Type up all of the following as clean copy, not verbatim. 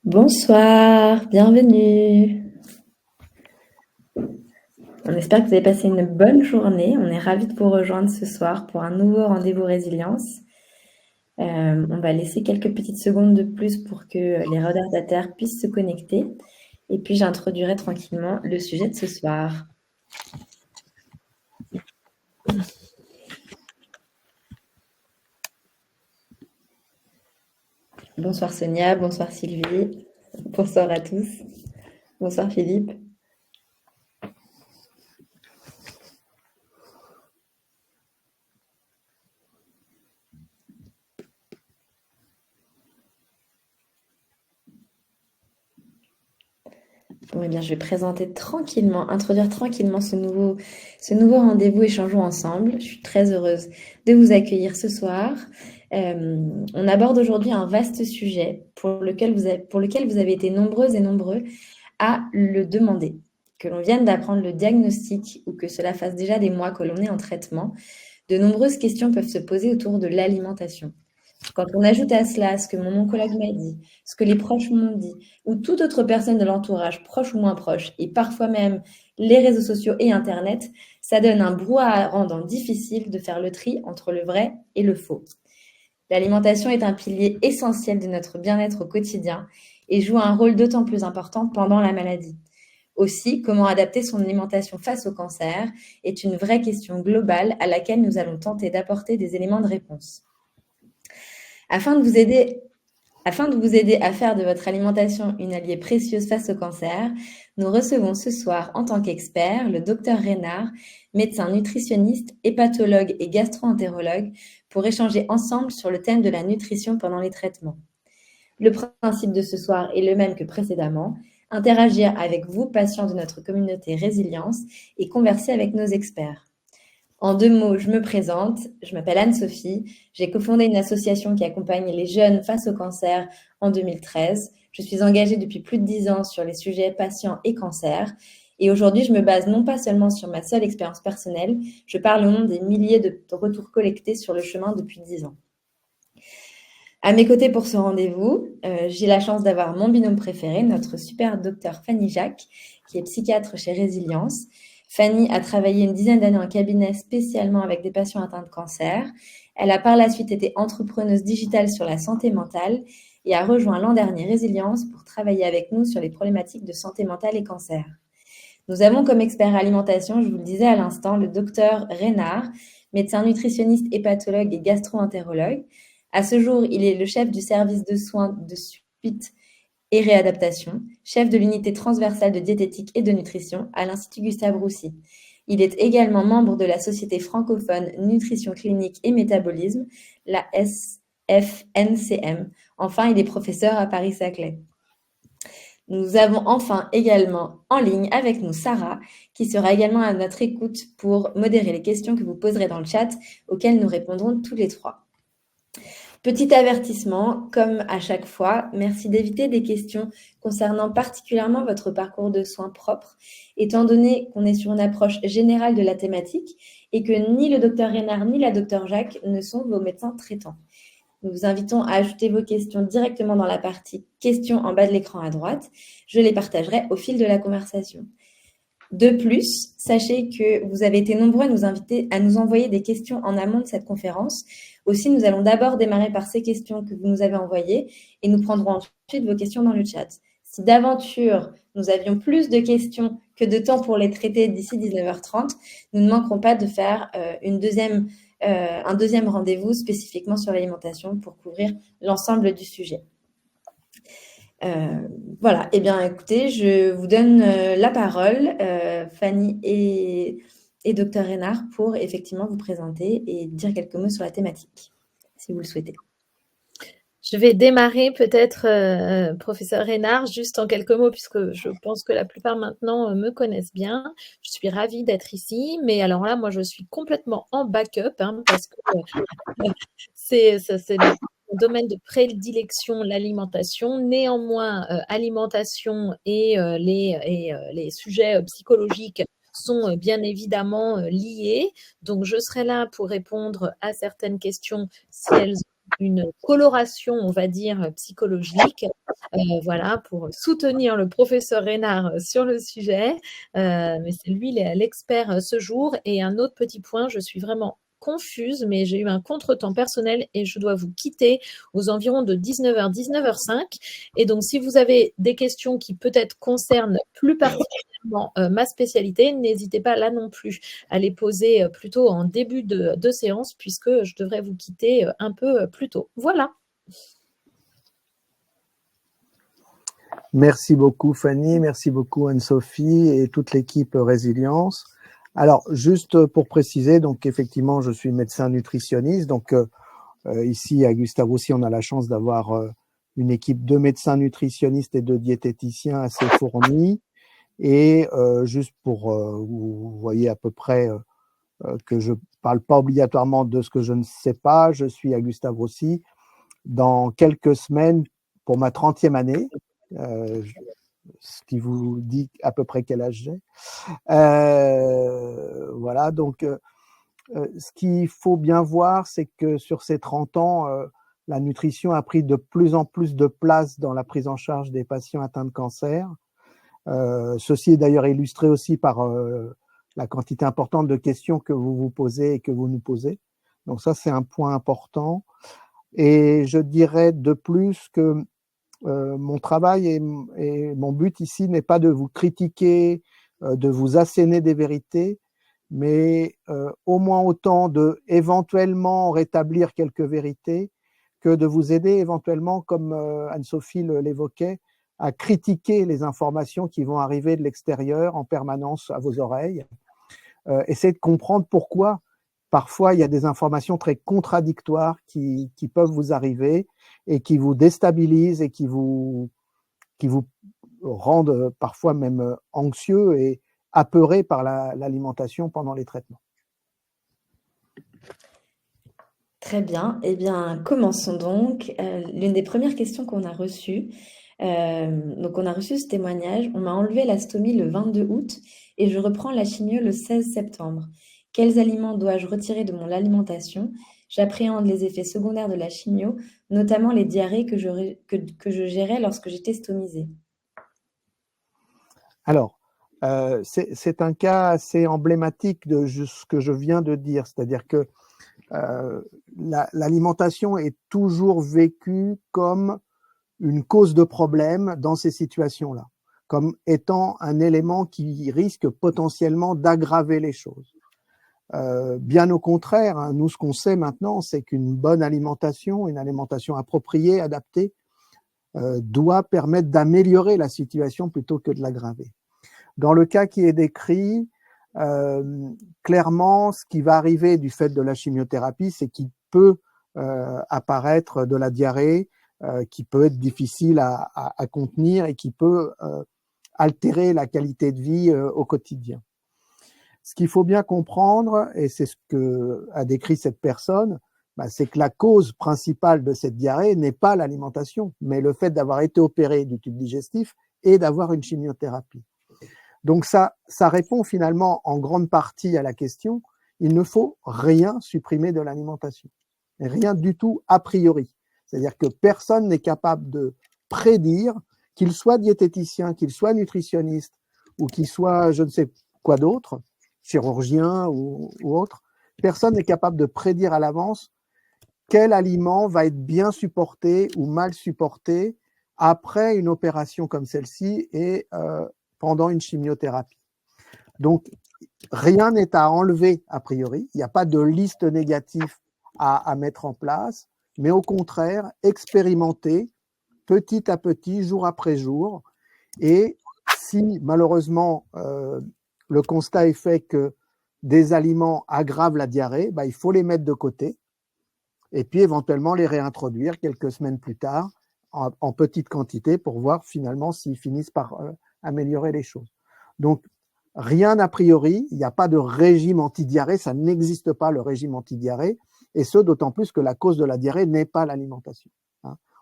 Bonsoir, bienvenue. On espère que vous avez passé une bonne journée. On est ravis de vous rejoindre ce soir pour un nouveau rendez-vous résilience. On va laisser quelques petites secondes de plus pour que les retardataires puissent se connecter. Et puis j'introduirai tranquillement le sujet de ce soir. Bonsoir Sonia, bonsoir Sylvie, bonsoir à tous. Bonsoir Philippe. Bon, eh bien, je vais présenter tranquillement, introduire tranquillement ce nouveau rendez-vous Échangeons ensemble. Je suis très heureuse de vous accueillir ce soir. On aborde aujourd'hui un vaste sujet pour lequel vous avez été nombreuses et nombreux à le demander. Que l'on vienne d'apprendre le diagnostic ou que cela fasse déjà des mois que l'on est en traitement, de nombreuses questions peuvent se poser autour de l'alimentation. Quand on ajoute à cela ce que mon oncologue m'a dit, ce que les proches m'ont dit, ou toute autre personne de l'entourage, proche ou moins proche, et parfois même les réseaux sociaux et Internet, ça donne un brouhaha rendant difficile de faire le tri entre le vrai et le faux. L'alimentation est un pilier essentiel de notre bien-être au quotidien et joue un rôle d'autant plus important pendant la maladie. Aussi, comment adapter son alimentation face au cancer est une vraie question globale à laquelle nous allons tenter d'apporter des éléments de réponse. Afin de vous aider à faire de votre alimentation une alliée précieuse face au cancer, nous recevons ce soir en tant qu'expert le Dr Reynard, médecin nutritionniste, hépatologue et gastro-entérologue, pour échanger ensemble sur le thème de la nutrition pendant les traitements. Le principe de ce soir est le même que précédemment, interagir avec vous, patients de notre communauté Résilience, et converser avec nos experts. En 2 mots, je me présente, je m'appelle Anne-Sophie, j'ai cofondé une association qui accompagne les jeunes face au cancer en 2013. Je suis engagée depuis plus de 10 ans sur les sujets patients et cancer. Et aujourd'hui, je me base non pas seulement sur ma seule expérience personnelle, je parle au nom des milliers de retours collectés sur le chemin depuis 10 ans. À mes côtés pour ce rendez-vous, j'ai la chance d'avoir mon binôme préféré, notre super docteur Fanny Jacques, qui est psychiatre chez Résilience. Fanny a travaillé une dizaine d'années en cabinet spécialement avec des patients atteints de cancer. Elle a par la suite été entrepreneuse digitale sur la santé mentale et a rejoint l'an dernier Résilience pour travailler avec nous sur les problématiques de santé mentale et cancer. Nous avons comme expert alimentation, je vous le disais à l'instant, le docteur Reynard, médecin nutritionniste, hépatologue et gastro-entérologue. À ce jour, il est le chef du service de soins de suite et réadaptation, chef de l'unité transversale de diététique et de nutrition à l'Institut Gustave-Roussy. Il est également membre de la Société francophone Nutrition clinique et métabolisme, la SFNCM. Enfin, il est professeur à Paris-Saclay. Nous avons enfin également en ligne avec nous Sarah, qui sera également à notre écoute pour modérer les questions que vous poserez dans le chat, auxquelles nous répondrons tous les trois. Petit avertissement, comme à chaque fois, merci d'éviter des questions concernant particulièrement votre parcours de soins propre, étant donné qu'on est sur une approche générale de la thématique et que ni le docteur Reynard ni la docteur Jacques ne sont vos médecins traitants. Nous vous invitons à ajouter vos questions directement dans la partie questions en bas de l'écran à droite. Je les partagerai au fil de la conversation. De plus, sachez que vous avez été nombreux à nous inviter à nous envoyer des questions en amont de cette conférence. Aussi, nous allons d'abord démarrer par ces questions que vous nous avez envoyées et nous prendrons ensuite vos questions dans le chat. Si d'aventure nous avions plus de questions que de temps pour les traiter d'ici 19h30, nous ne manquerons pas de faire un deuxième rendez-vous spécifiquement sur l'alimentation pour couvrir l'ensemble du sujet. Voilà, eh bien écoutez, je vous donne la parole, Fanny et Dr Reynard, pour effectivement vous présenter et dire quelques mots sur la thématique, si vous le souhaitez. Je vais démarrer peut-être, professeur Reynard, juste en quelques mots, puisque je pense que la plupart maintenant me connaissent bien. Je suis ravie d'être ici, mais alors là, moi, je suis complètement en backup, hein, parce que c'est mon domaine de prédilection, l'alimentation. Néanmoins, alimentation et les sujets psychologiques sont bien évidemment liés. Donc, je serai là pour répondre à certaines questions si elles une coloration, on va dire, psychologique, voilà, pour soutenir le professeur Reynard sur le sujet. Mais c'est lui l'expert ce jour. Et un autre petit point, je suis vraiment confuse, mais j'ai eu un contretemps personnel et je dois vous quitter aux environs de 19h, 19h05. Et donc, si vous avez des questions qui peut-être concernent plus particulièrement ma spécialité, n'hésitez pas là non plus à les poser plutôt en début de séance, puisque je devrais vous quitter un peu plus tôt. Voilà. Merci beaucoup Fanny, merci beaucoup Anne-Sophie et toute l'équipe Résilience. Alors, juste pour préciser, donc effectivement, je suis médecin nutritionniste. Donc, ici à Gustave Roussy, on a la chance d'avoir une équipe de médecins nutritionnistes et de diététiciens assez fournis. Et juste pour, vous voyez à peu près que je parle pas obligatoirement de ce que je ne sais pas, je suis à Gustave Roussy dans quelques semaines pour ma 30e année. Ce qui vous dit à peu près quel âge j'ai. Voilà, donc ce qu'il faut bien voir, c'est que sur ces 30 ans, la nutrition a pris de plus en plus de place dans la prise en charge des patients atteints de cancer. Ceci est d'ailleurs illustré aussi par la quantité importante de questions que vous vous posez et que vous nous posez. Donc ça, c'est un point important. Et je dirais de plus que mon travail et mon but ici n'est pas de vous critiquer, de vous asséner des vérités, mais au moins autant de éventuellement rétablir quelques vérités que de vous aider éventuellement, comme Anne-Sophie l'évoquait, à critiquer les informations qui vont arriver de l'extérieur en permanence à vos oreilles. Essayez de comprendre pourquoi parfois il y a des informations très contradictoires qui peuvent vous arriver et qui vous déstabilisent et qui vous rendent parfois même anxieux et apeurés par l'alimentation pendant les traitements. Très bien. Eh bien, commençons donc. L'une des premières questions qu'on a reçues, donc on a reçu ce témoignage. On m'a enlevé la stomie le 22 août et je reprends la chimio le 16 septembre. Quels aliments dois-je retirer de mon alimentation? J'appréhende les effets secondaires de la chimio, notamment les diarrhées que je gérais lorsque j'étais stomisée. Alors, c'est un cas assez emblématique de ce que je viens de dire, c'est-à-dire que l'alimentation est toujours vécue comme une cause de problème dans ces situations-là, comme étant un élément qui risque potentiellement d'aggraver les choses. Bien au contraire, hein, nous, ce qu'on sait maintenant, c'est qu'une bonne alimentation, une alimentation appropriée, adaptée, doit permettre d'améliorer la situation plutôt que de l'aggraver. Dans le cas qui est décrit, clairement, ce qui va arriver du fait de la chimiothérapie, c'est qu'il peut apparaître de la diarrhée, qui peut être difficile à contenir et qui peut altérer la qualité de vie au quotidien. Ce qu'il faut bien comprendre, et c'est ce que a décrit cette personne, c'est que la cause principale de cette diarrhée n'est pas l'alimentation, mais le fait d'avoir été opéré du tube digestif et d'avoir une chimiothérapie. Donc ça répond finalement en grande partie à la question, il ne faut rien supprimer de l'alimentation, rien du tout a priori. C'est-à-dire que personne n'est capable de prédire, qu'il soit diététicien, qu'il soit nutritionniste, ou qu'il soit je ne sais quoi d'autre, chirurgien ou autre, personne n'est capable de prédire à l'avance quel aliment va être bien supporté ou mal supporté après une opération comme celle-ci et pendant une chimiothérapie. Donc, rien n'est à enlever a priori, il n'y a pas de liste négative à mettre en place, mais au contraire, expérimenter petit à petit, jour après jour, et si malheureusement le constat est fait que des aliments aggravent la diarrhée, il faut les mettre de côté et puis éventuellement les réintroduire quelques semaines plus tard en petite quantité pour voir finalement s'ils finissent par améliorer les choses. Donc, rien a priori, il n'y a pas de régime anti-diarrhée, ça n'existe pas le régime anti-diarrhée, et ce d'autant plus que la cause de la diarrhée n'est pas l'alimentation.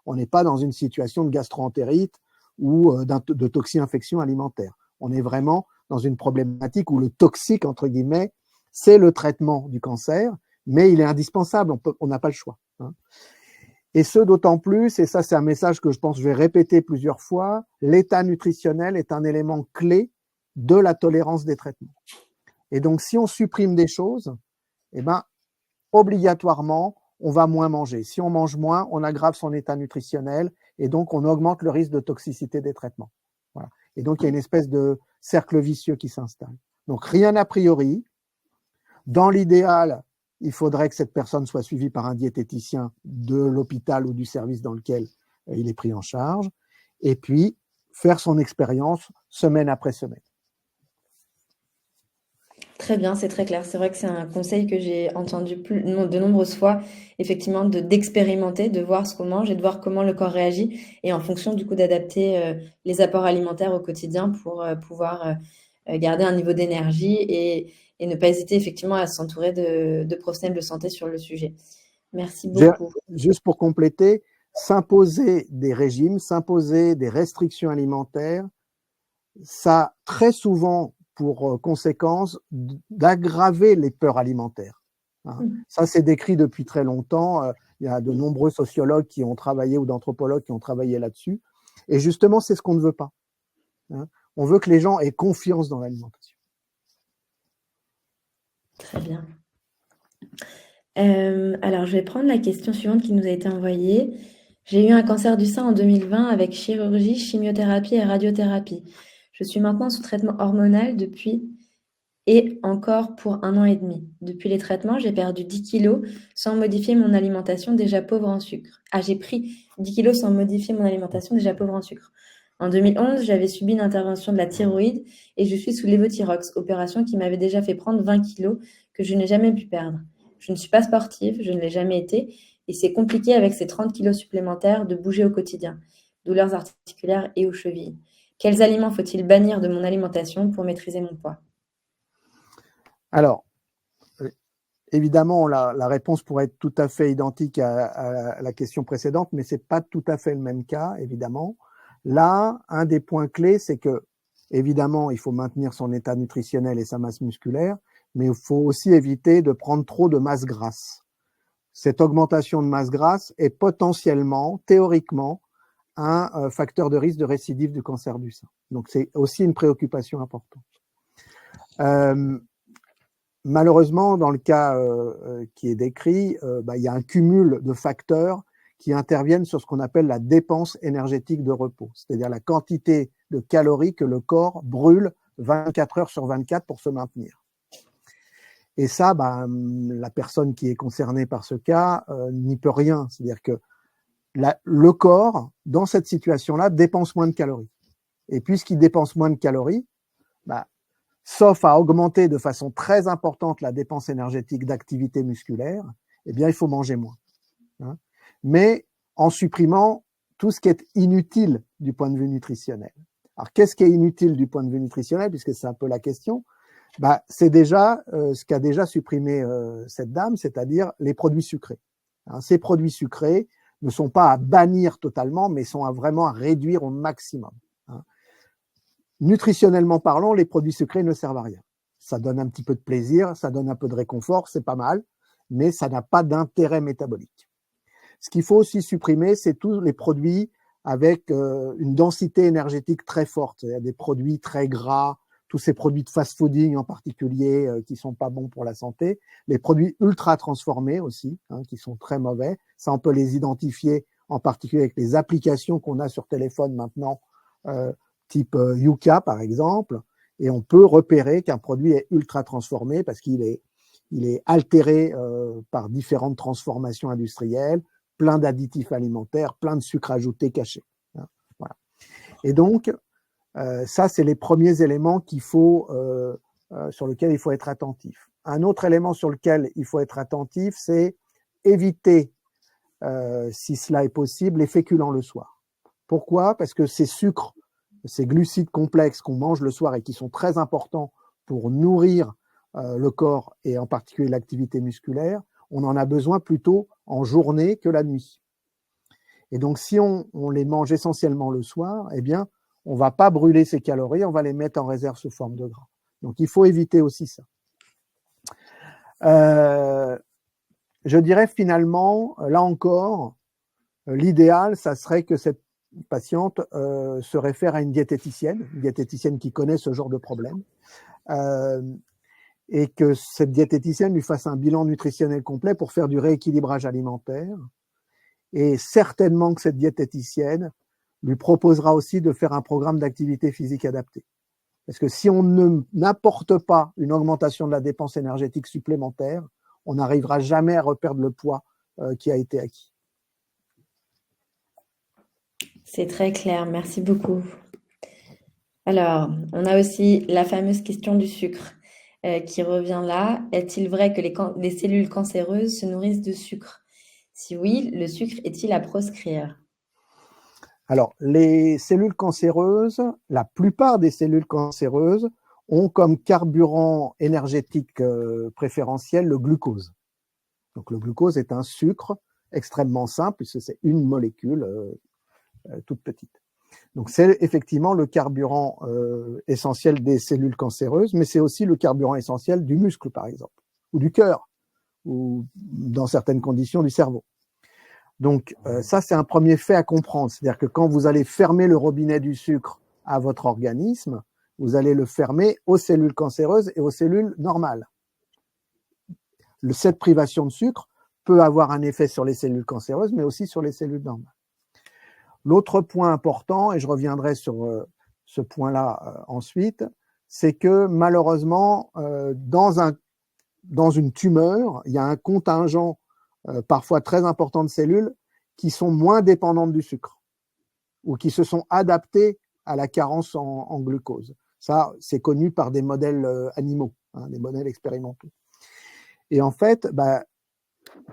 On n'est pas dans une situation de gastro-entérite ou de toxi-infection alimentaire. On est vraiment dans une problématique où le toxique, entre guillemets, c'est le traitement du cancer, mais il est indispensable, on n'a pas le choix. Et ce, d'autant plus, et ça c'est un message que je pense que je vais répéter plusieurs fois, l'état nutritionnel est un élément clé de la tolérance des traitements. Et donc, si on supprime des choses, eh ben, obligatoirement, on va moins manger. Si on mange moins, on aggrave son état nutritionnel et donc on augmente le risque de toxicité des traitements. Voilà. Et donc, il y a une espèce de cercle vicieux qui s'installe. Donc, rien a priori. Dans l'idéal, il faudrait que cette personne soit suivie par un diététicien de l'hôpital ou du service dans lequel il est pris en charge. Et puis, faire son expérience semaine après semaine. Très bien, c'est très clair. C'est vrai que c'est un conseil que j'ai entendu de nombreuses fois, effectivement, d'expérimenter, de voir ce qu'on mange et de voir comment le corps réagit et en fonction du coup d'adapter les apports alimentaires au quotidien pour pouvoir garder un niveau d'énergie et ne pas hésiter effectivement à s'entourer de professionnels de santé sur le sujet. Merci beaucoup. Juste pour compléter, s'imposer des régimes, s'imposer des restrictions alimentaires, ça a très souvent pour conséquence d'aggraver les peurs alimentaires. Ça, c'est décrit depuis très longtemps. Il y a de nombreux sociologues qui ont travaillé ou d'anthropologues qui ont travaillé là-dessus. Et justement, c'est ce qu'on ne veut pas. On veut que les gens aient confiance dans l'alimentation. Très bien. Alors, je vais prendre la question suivante qui nous a été envoyée. J'ai eu un cancer du sein en 2020 avec chirurgie, chimiothérapie et radiothérapie. Je suis maintenant sous traitement hormonal depuis et encore pour 1 an et demi. Depuis les traitements, j'ai perdu 10 kilos sans modifier mon alimentation déjà pauvre en sucre. Ah, j'ai pris 10 kilos sans modifier mon alimentation déjà pauvre en sucre. En 2011, j'avais subi une intervention de la thyroïde et je suis sous Levothyrox, opération qui m'avait déjà fait prendre 20 kilos que je n'ai jamais pu perdre. Je ne suis pas sportive, je ne l'ai jamais été et c'est compliqué avec ces 30 kilos supplémentaires de bouger au quotidien, douleurs articulaires et aux chevilles. Quels aliments faut-il bannir de mon alimentation pour maîtriser mon poids? Alors, évidemment, la réponse pourrait être tout à fait identique à la question précédente, mais ce n'est pas tout à fait le même cas, évidemment. Là, un des points clés, c'est que, évidemment, il faut maintenir son état nutritionnel et sa masse musculaire, mais il faut aussi éviter de prendre trop de masse grasse. Cette augmentation de masse grasse est potentiellement, théoriquement, un facteur de risque de récidive du cancer du sein. Donc, c'est aussi une préoccupation importante. Malheureusement, dans le cas qui est décrit, il y a un cumul de facteurs qui interviennent sur ce qu'on appelle la dépense énergétique de repos, c'est-à-dire la quantité de calories que le corps brûle 24 heures sur 24 pour se maintenir. Et ça, la personne qui est concernée par ce cas n'y peut rien. C'est-à-dire que le corps, dans cette situation-là, dépense moins de calories. Et puisqu'il dépense moins de calories, sauf à augmenter de façon très importante la dépense énergétique d'activité musculaire, eh bien, il faut manger moins. Mais en supprimant tout ce qui est inutile du point de vue nutritionnel. Alors, qu'est-ce qui est inutile du point de vue nutritionnel, puisque c'est un peu la question? C'est déjà ce qu'a déjà supprimé cette dame, c'est-à-dire les produits sucrés. Ces produits sucrés ne sont pas à bannir totalement, mais sont vraiment à réduire au maximum. Nutritionnellement parlant, les produits sucrés ne servent à rien. Ça donne un petit peu de plaisir, ça donne un peu de réconfort, c'est pas mal, mais ça n'a pas d'intérêt métabolique. Ce qu'il faut aussi supprimer, c'est tous les produits avec une densité énergétique très forte. Il y a des produits très gras, tous ces produits de fast-fooding en particulier qui sont pas bons pour la santé. Les produits ultra transformés aussi, qui sont très mauvais. Ça, on peut les identifier en particulier avec les applications qu'on a sur téléphone maintenant, type Yuka par exemple, et on peut repérer qu'un produit est ultra transformé parce qu'il est altéré par différentes transformations industrielles, plein d'additifs alimentaires, plein de sucres ajoutés cachés. Voilà. Et donc, ça, c'est les premiers éléments sur lesquels il faut être attentif. Un autre élément sur lequel il faut être attentif, c'est éviter, si cela est possible, les féculents le soir. Pourquoi? Parce que ces sucres, ces glucides complexes qu'on mange le soir et qui sont très importants pour nourrir le corps et en particulier l'activité musculaire, on en a besoin plutôt en journée que la nuit. Et donc, si on les mange essentiellement le soir, eh bien, on ne va pas brûler ces calories, on va les mettre en réserve sous forme de gras. Donc, il faut éviter aussi ça. Je dirais finalement, là encore, L'idéal, ça serait que cette patiente se réfère à une diététicienne qui connaît ce genre de problème, et que cette diététicienne lui fasse un bilan nutritionnel complet pour faire du rééquilibrage alimentaire. Et certainement que cette diététicienne lui proposera aussi de faire un programme d'activité physique adapté. Parce que si on n'apporte pas une augmentation de la dépense énergétique supplémentaire, on n'arrivera jamais à reperdre le poids qui a été acquis. C'est très clair, merci beaucoup. Alors, on a aussi la fameuse question du sucre qui revient là. Est-il vrai que les cellules cancéreuses se nourrissent de sucre? Si oui, le sucre est-il à proscrire? Alors, les cellules cancéreuses, la plupart des cellules cancéreuses ont comme carburant énergétique préférentiel le glucose. Donc, le glucose est un sucre extrêmement simple, puisque c'est une molécule toute petite. Donc, c'est effectivement le carburant essentiel des cellules cancéreuses, mais c'est aussi le carburant essentiel du muscle, par exemple, ou du cœur, ou dans certaines conditions du cerveau. Donc, ça, c'est un premier fait à comprendre. C'est-à-dire que quand vous allez fermer le robinet du sucre à votre organisme, vous allez le fermer aux cellules cancéreuses et aux cellules normales. Cette privation de sucre peut avoir un effet sur les cellules cancéreuses, mais aussi sur les cellules normales. L'autre point important, et je reviendrai sur ce point-là ensuite, c'est que malheureusement, dans une tumeur, il y a un contingent parfois très important de cellules qui sont moins dépendantes du sucre ou qui se sont adaptées à la carence en glucose. Ça, c'est connu par des modèles animaux, des modèles expérimentaux. Et en fait,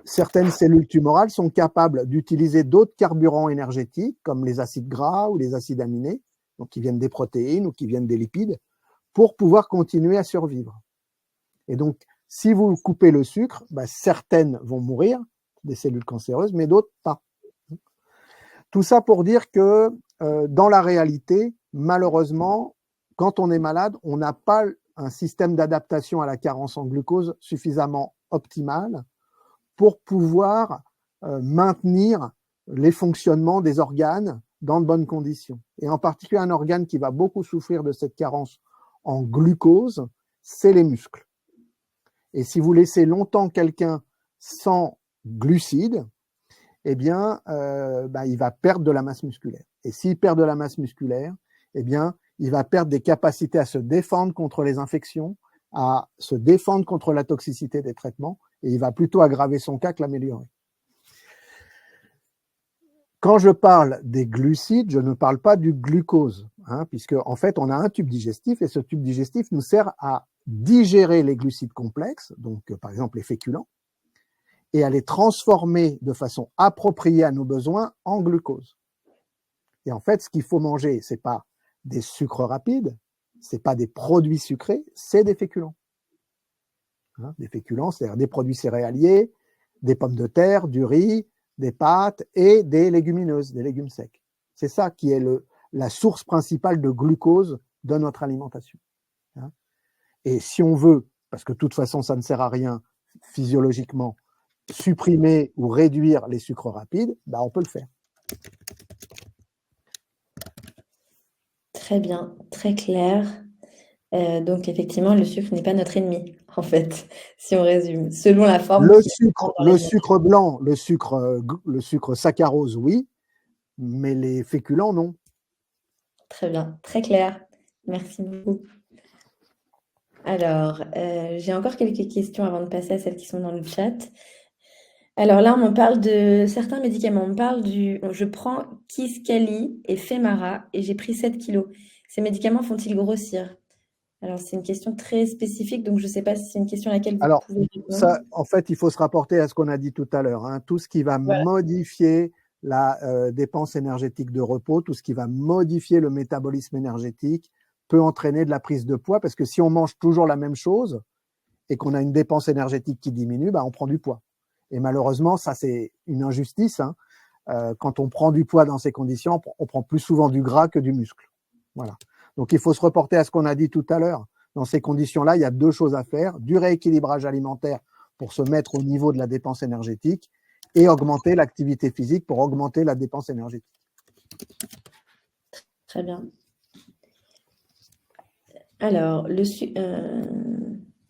certaines cellules tumorales sont capables d'utiliser d'autres carburants énergétiques, comme les acides gras ou les acides aminés, donc qui viennent des protéines ou qui viennent des lipides, pour pouvoir continuer à survivre. Et donc, si vous coupez le sucre, certaines vont mourir, des cellules cancéreuses, mais d'autres pas. Tout ça pour dire que dans la réalité, malheureusement, quand on est malade, on n'a pas un système d'adaptation à la carence en glucose suffisamment optimal pour pouvoir maintenir les fonctionnements des organes dans de bonnes conditions. Et en particulier, un organe qui va beaucoup souffrir de cette carence en glucose, c'est les muscles. Et si vous laissez longtemps quelqu'un sans glucides, eh bien, il va perdre de la masse musculaire. Et s'il perd de la masse musculaire, eh bien, il va perdre des capacités à se défendre contre les infections, à se défendre contre la toxicité des traitements, et il va plutôt aggraver son cas que l'améliorer. Quand je parle des glucides, je ne parle pas du glucose, puisque en fait, on a un tube digestif, et ce tube digestif nous sert à digérer les glucides complexes, donc par exemple les féculents, et à les transformer de façon appropriée à nos besoins en glucose. Et en fait, ce qu'il faut manger, c'est pas des sucres rapides, c'est pas des produits sucrés, c'est des féculents. Des féculents, c'est-à-dire des produits céréaliers, des pommes de terre, du riz, des pâtes et des légumineuses, des légumes secs. C'est ça qui est la source principale de glucose de notre alimentation. Et si on veut, parce que de toute façon ça ne sert à rien physiologiquement, supprimer ou réduire les sucres rapides, on peut le faire. Très bien, très clair. Donc effectivement, le sucre n'est pas notre ennemi, en fait, si on résume, selon la forme. Le sucre blanc, le sucre saccharose, oui, mais les féculents, non. Très bien, très clair. Merci beaucoup. Alors, j'ai encore quelques questions avant de passer à celles qui sont dans le chat. Alors là, on me parle de certains médicaments. On me parle je prends Kisqali et Femara et j'ai pris 7 kilos. Ces médicaments font-ils grossir? Alors, c'est une question très spécifique, donc je ne sais pas si c'est une question à laquelle vous pouvez répondre. Ça, en fait, il faut se rapporter à ce qu'on a dit tout à l'heure. Tout ce qui va modifier la dépense énergétique de repos, tout ce qui va modifier le métabolisme énergétique peut entraîner de la prise de poids, parce que si on mange toujours la même chose et qu'on a une dépense énergétique qui diminue, on prend du poids. Et malheureusement, ça, c'est une injustice. Quand on prend du poids dans ces conditions, on prend plus souvent du gras que du muscle. Voilà. Donc, il faut se reporter à ce qu'on a dit tout à l'heure. Dans ces conditions-là, il y a 2 choses à faire. Du rééquilibrage alimentaire pour se mettre au niveau de la dépense énergétique et augmenter l'activité physique pour augmenter la dépense énergétique. Très bien. Alors,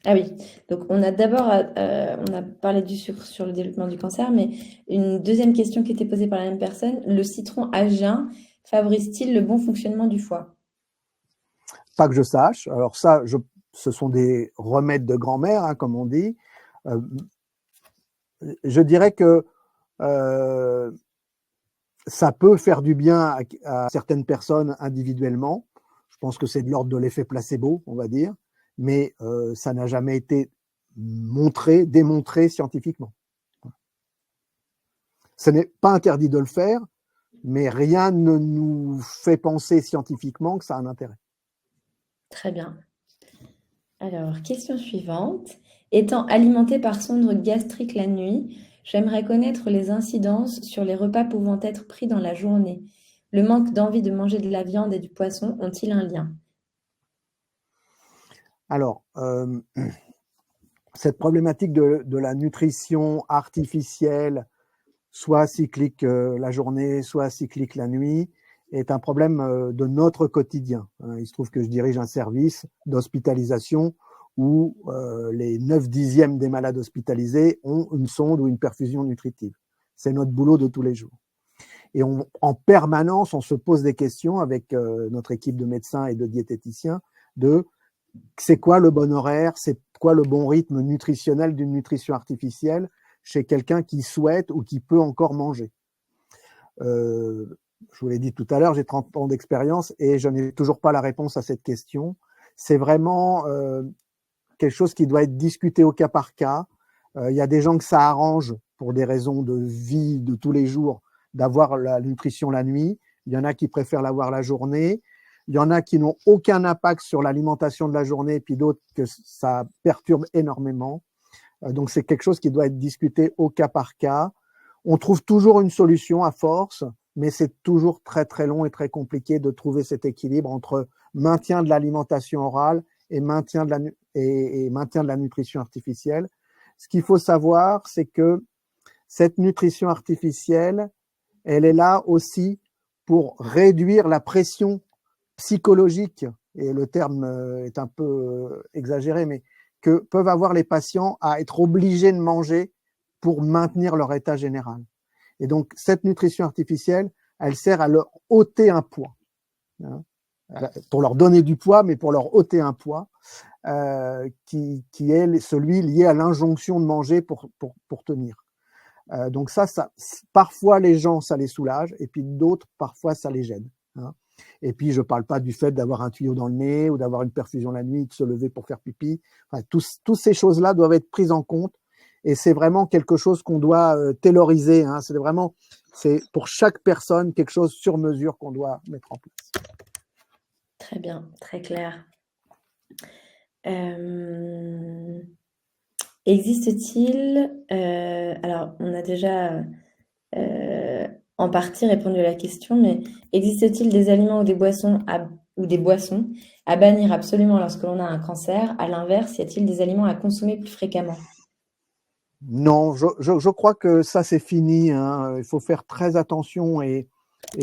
ah oui, donc on a d'abord on a parlé du sucre sur le développement du cancer, mais une deuxième question qui était posée par la même personne, le citron à jeun favorise-t-il le bon fonctionnement du foie? Pas que je sache. Alors ça, ce sont des remèdes de grand-mère, hein, comme on dit. Je dirais que ça peut faire du bien à certaines personnes individuellement. Je pense que c'est de l'ordre de l'effet placebo, on va dire, mais ça n'a jamais été démontré scientifiquement. Ce n'est pas interdit de le faire, mais rien ne nous fait penser scientifiquement que ça a un intérêt. Très bien. Alors, question suivante. Étant alimenté par sonde gastrique la nuit, j'aimerais connaître les incidences sur les repas pouvant être pris dans la journée. Le manque d'envie de manger de la viande et du poisson ont-ils un lien? Alors, cette problématique de la nutrition artificielle, soit cyclique la journée, soit cyclique la nuit, est un problème de notre quotidien. Il se trouve que je dirige un service d'hospitalisation où les 9/10 des malades hospitalisés ont une sonde ou une perfusion nutritive. C'est notre boulot de tous les jours. Et en permanence, on se pose des questions avec notre équipe de médecins et de diététiciens de c'est quoi le bon horaire, c'est quoi le bon rythme nutritionnel d'une nutrition artificielle chez quelqu'un qui souhaite ou qui peut encore manger. Je vous l'ai dit tout à l'heure, j'ai 30 ans d'expérience et je n'ai toujours pas la réponse à cette question. C'est vraiment quelque chose qui doit être discuté au cas par cas. Il y a des gens que ça arrange pour des raisons de vie de tous les jours d'avoir la nutrition la nuit. Il y en a qui préfèrent l'avoir la journée. Il y en a qui n'ont aucun impact sur l'alimentation de la journée, puis d'autres que ça perturbe énormément. Donc, c'est quelque chose qui doit être discuté au cas par cas. On trouve toujours une solution à force, mais c'est toujours très, très long et très compliqué de trouver cet équilibre entre maintien de l'alimentation orale et maintien de la nutrition artificielle. Ce qu'il faut savoir, c'est que cette nutrition artificielle, elle est là aussi pour réduire la pression psychologique, et le terme est un peu exagéré, mais que peuvent avoir les patients à être obligés de manger pour maintenir leur état général. Et donc, cette nutrition artificielle, elle sert à leur ôter un poids, hein, pour leur donner du poids, mais pour leur ôter un poids qui est celui lié à l'injonction de manger pour tenir. Donc ça, parfois les gens, ça les soulage, et puis d'autres, parfois, ça les gêne. Hein. Et puis, je ne parle pas du fait d'avoir un tuyau dans le nez ou d'avoir une perfusion la nuit, de se lever pour faire pipi. Enfin, toutes ces choses-là doivent être prises en compte. Et c'est vraiment quelque chose qu'on doit tailoriser. Hein. C'est pour chaque personne quelque chose sur mesure qu'on doit mettre en place. Très bien, très clair. Existe-t-il, alors on a déjà en partie répondu à la question, mais existe-t-il des aliments ou des boissons à bannir absolument lorsque l'on a un cancer? À l'inverse, y a-t-il des aliments à consommer plus fréquemment? Non, je crois que ça c'est fini. Hein. Il faut faire très attention et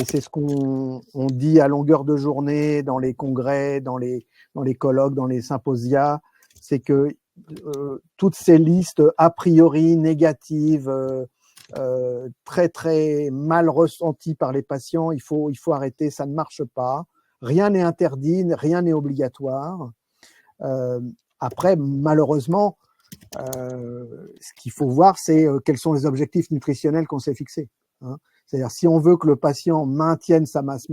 c'est ce qu'on dit à longueur de journée dans les congrès, dans les colloques, dans les symposia, c'est que toutes ces listes a priori négatives, très très mal ressenties par les patients, il faut arrêter, ça ne marche pas. Rien n'est interdit, rien n'est obligatoire. Après, malheureusement, ce qu'il faut voir, c'est quels sont les objectifs nutritionnels qu'on s'est fixés. Hein. C'est-à-dire, si on veut que le patient maintienne sa masse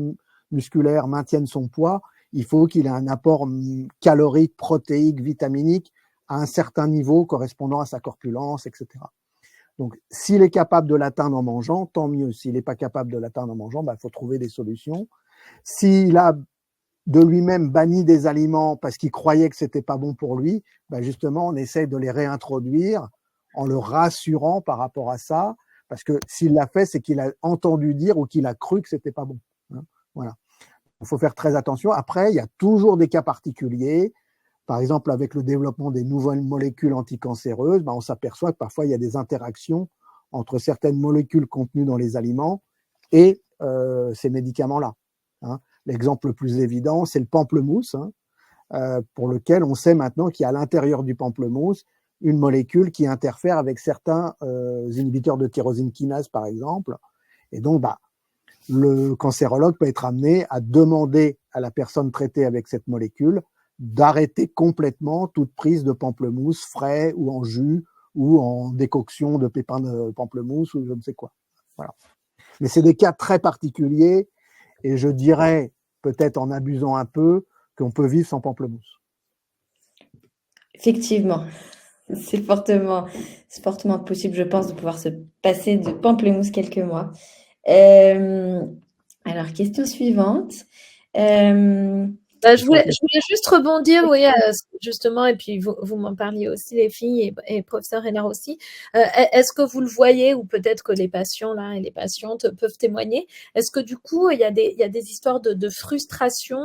musculaire, maintienne son poids, il faut qu'il ait un apport calorique, protéique, vitaminique à un certain niveau correspondant à sa corpulence, etc. Donc, s'il est capable de l'atteindre en mangeant, tant mieux. S'il n'est pas capable de l'atteindre en mangeant, il faut trouver des solutions. S'il a de lui-même banni des aliments parce qu'il croyait que c'était pas bon pour lui, justement, on essaye de les réintroduire en le rassurant par rapport à ça, parce que s'il l'a fait, c'est qu'il a entendu dire ou qu'il a cru que c'était pas bon. Hein, voilà. Il faut faire très attention. Après, il y a toujours des cas particuliers. Par exemple, avec le développement des nouvelles molécules anticancéreuses, on s'aperçoit que parfois il y a des interactions entre certaines molécules contenues dans les aliments et ces médicaments-là. Hein. L'exemple le plus évident, c'est le pamplemousse, pour lequel on sait maintenant qu'il y a à l'intérieur du pamplemousse une molécule qui interfère avec certains inhibiteurs de tyrosine kinase, par exemple. Et donc, le cancérologue peut être amené à demander à la personne traitée avec cette molécule d'arrêter complètement toute prise de pamplemousse frais ou en jus ou en décoction de pépins de pamplemousse ou je ne sais quoi. Voilà. Mais c'est des cas très particuliers et je dirais, peut-être en abusant un peu, qu'on peut vivre sans pamplemousse. Effectivement, c'est fortement possible, je pense, de pouvoir se passer de pamplemousse quelques mois. Alors, question suivante. Je voulais juste rebondir, oui, justement, et puis vous m'en parliez aussi, les filles, et professeur Hénard aussi. Est-ce que vous le voyez, ou peut-être que les patients là et les patientes peuvent témoigner, est-ce que du coup, il y a des histoires de frustration